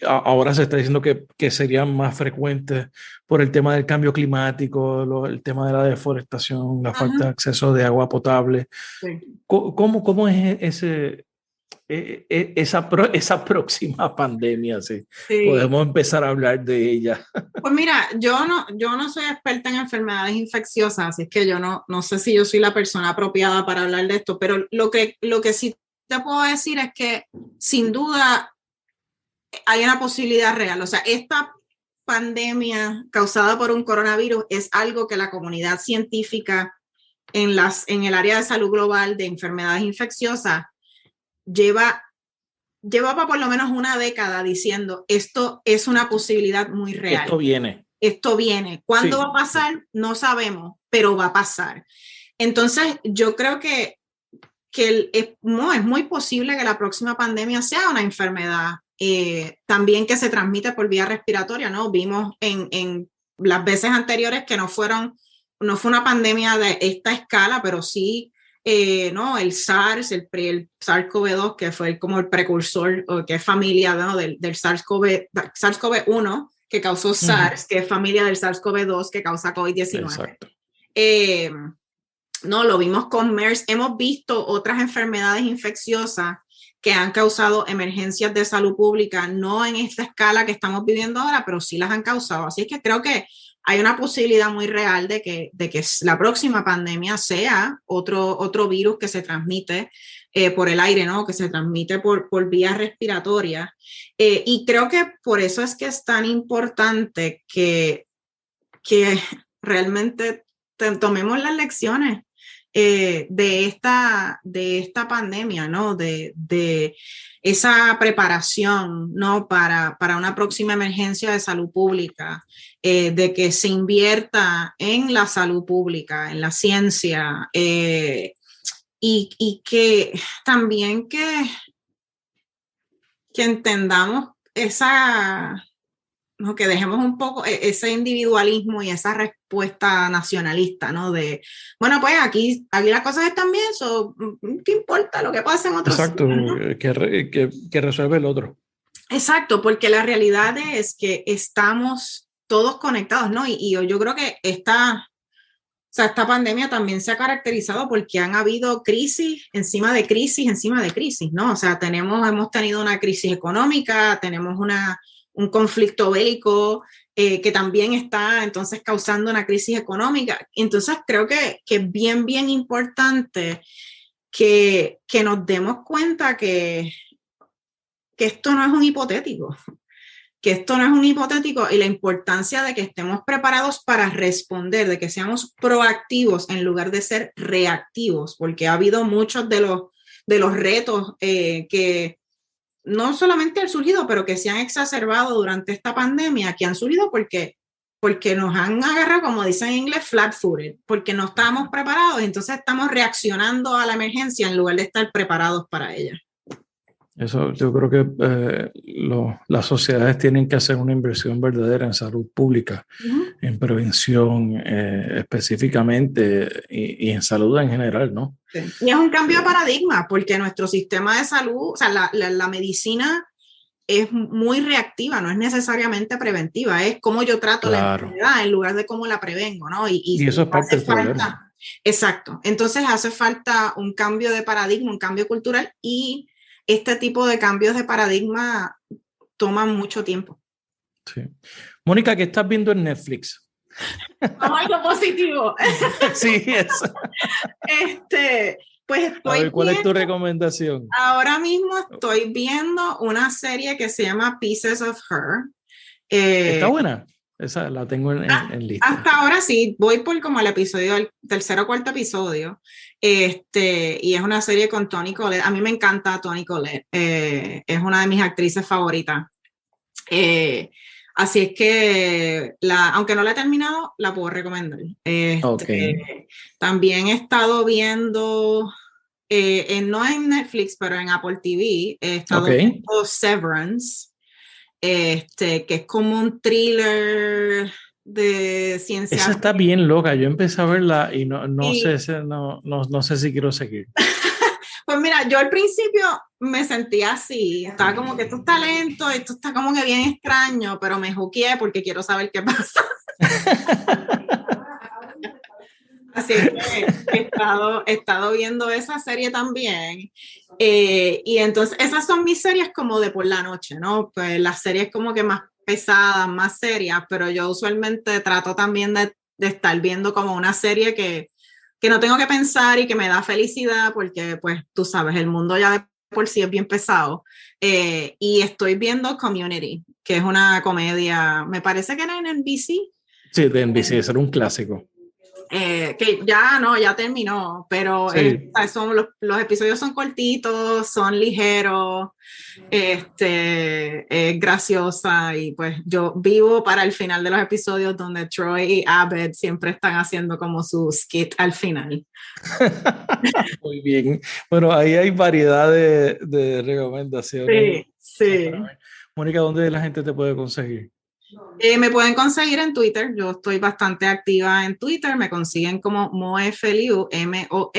ahora se está diciendo que serían más frecuentes por el tema del cambio climático, el tema de la deforestación, la falta de acceso de agua potable. Sí. ¿Cómo es esa próxima pandemia? ¿Sí? Sí. Podemos empezar a hablar de ella. Pues mira, yo no soy experta en enfermedades infecciosas, así que yo no sé si yo soy la persona apropiada para hablar de esto, pero lo que sí te puedo decir es que sin duda hay una posibilidad real. O sea, esta pandemia causada por un coronavirus es algo que la comunidad científica en el área de salud global de enfermedades infecciosas lleva llevaba por lo menos una década diciendo, esto es una posibilidad muy real. Esto viene. Esto viene. ¿Cuándo va a pasar? No sabemos, pero va a pasar. Entonces, yo creo que no, es muy posible que la próxima pandemia sea una enfermedad también que se transmite por vía respiratoria, ¿no? Vimos en las veces anteriores que no fue una pandemia de esta escala, pero sí, ¿no? El SARS, el SARS-CoV-2, que fue como el precursor, o que es familia, ¿no? del SARS-CoV-1, que causó SARS, que es familia del SARS-CoV-2, que causa COVID-19. Exacto. No, lo vimos con MERS. Hemos visto otras enfermedades infecciosas que han causado emergencias de salud pública, no en esta escala que estamos viviendo ahora, pero sí las han causado. Así es que creo que hay una posibilidad muy real de que la próxima pandemia sea otro virus que se transmite por el aire, ¿no? Que se transmite por vías respiratorias. Y creo que por eso es que es tan importante que realmente tomemos las lecciones de esta pandemia, ¿no? De esa preparación, ¿no? Para una próxima emergencia de salud pública, de que se invierta en la salud pública, en la ciencia, y que también que entendamos ¿no? Que dejemos un poco ese individualismo y esa respuesta nacionalista, ¿no? De, bueno, pues aquí las cosas están bien, ¿qué importa lo que pase en otros Exacto, sitios, ¿no? que resuelve el otro. Exacto, porque la realidad es que estamos todos conectados, ¿no? Y yo creo que esta pandemia también se ha caracterizado porque han habido crisis encima de crisis, ¿no? O sea, hemos tenido una crisis económica, tenemos un conflicto bélico que también está entonces causando una crisis económica. Entonces creo que es bien, bien importante que nos demos cuenta que esto no es un hipotético, y la importancia de que estemos preparados para responder, de que seamos proactivos en lugar de ser reactivos, porque ha habido muchos de los retos que no solamente han surgido, pero que se han exacerbado durante esta pandemia, que han surgido porque nos han agarrado, como dicen en inglés, flat-footed, porque no estábamos preparados, entonces estamos reaccionando a la emergencia en lugar de estar preparados para ella. Eso, yo creo que las sociedades tienen que hacer una inversión verdadera en salud pública, en prevención específicamente y en salud en general, ¿no? Sí. Y es un cambio de paradigma, porque nuestro sistema de salud, o sea, la medicina es muy reactiva, no es necesariamente preventiva, es cómo yo trato la enfermedad en lugar de cómo la prevengo, ¿no? Y eso es parte del problema. Exacto. Entonces hace falta un cambio de paradigma, un cambio cultural, y este tipo de cambios de paradigma toman mucho tiempo. Sí. Mónica, ¿qué estás viendo en Netflix? Como algo positivo. Sí, eso. Pues estoy a ver, ¿cuál es tu recomendación? Ahora mismo estoy viendo una serie que se llama Pieces of Her. ¿Está buena? Esa la tengo en lista. Hasta ahora sí, voy por como el episodio, el tercer o cuarto episodio. Y es una serie con Toni Collette. A mí me encanta Toni Collette. Es una de mis actrices favoritas. Así es que, aunque no la he terminado, la puedo recomendar. Okay. También he estado viendo, no en Netflix, pero en Apple TV, he estado viendo Severance, que es como un thriller de ciencia. Esa está bien loca. Yo empecé a verla y no sé si quiero seguir. Pues mira, yo al principio me sentía así, estaba como que esto está lento, esto está como que bien extraño, pero me juqueé porque quiero saber qué pasa. Así que he estado viendo esa serie también. Y entonces esas son mis series como de por la noche, ¿no? Pues las series como que más pesadas, más serias, pero yo usualmente trato también de estar viendo como una serie que no tengo que pensar y que me da felicidad, porque pues tú sabes, el mundo ya de por sí es bien pesado. Y estoy viendo Community, que es una comedia, me parece que era en NBC. Sí, de NBC, ese era un clásico. que ya terminó, pero Sí. los episodios son cortitos, son ligeros, es graciosa y pues yo vivo para el final de los episodios donde Troy y Abed siempre están haciendo como su skit al final. Muy bien. Bueno, ahí hay variedad de recomendaciones. Sí. Mónica, ¿dónde la gente te puede conseguir? Me pueden conseguir en Twitter, yo estoy bastante activa en Twitter, me consiguen como Moefeliu, Moefeliu.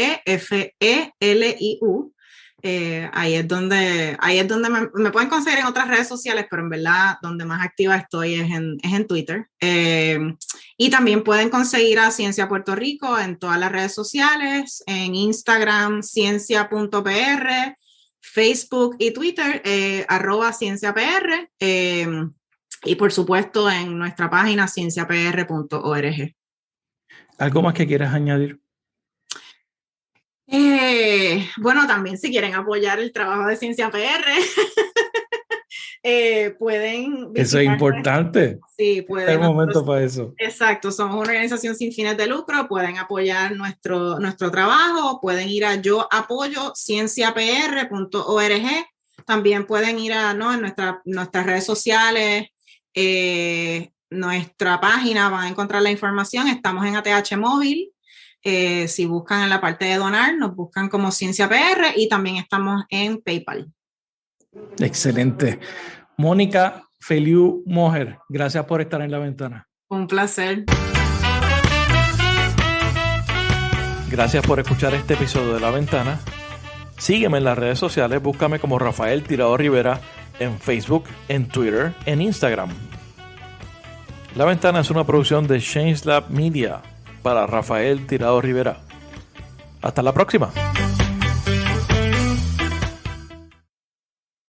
Ahí es donde me pueden conseguir en otras redes sociales, pero en verdad donde más activa estoy es en Twitter. Y también pueden conseguir a Ciencia Puerto Rico en todas las redes sociales, en Instagram, ciencia.pr, Facebook y Twitter, @cienciapr. Y por supuesto en nuestra página cienciapr.org. ¿Algo más que quieras añadir? Bueno, también si quieren apoyar el trabajo de Ciencia PR, pueden visitar. Eso es importante. Sí, pueden. Es el momento para eso. Exacto, somos una organización sin fines de lucro, pueden apoyar nuestro trabajo, pueden ir a yoapoyocienciapr.org, también pueden ir a en nuestras redes sociales, nuestra página, van a encontrar la información, estamos en ATH Móvil. Si buscan en la parte de donar, nos buscan como Ciencia PR y también estamos en PayPal. Excelente. Mónica Feliu Moher, gracias por estar en La Ventana. Un placer. Gracias por escuchar este episodio de La Ventana. Sígueme en las redes sociales, búscame como Rafael Tirado Rivera en Facebook, en Twitter, en Instagram. La Ventana es una producción de Change Lab Media para Rafael Tirado Rivera. Hasta la próxima.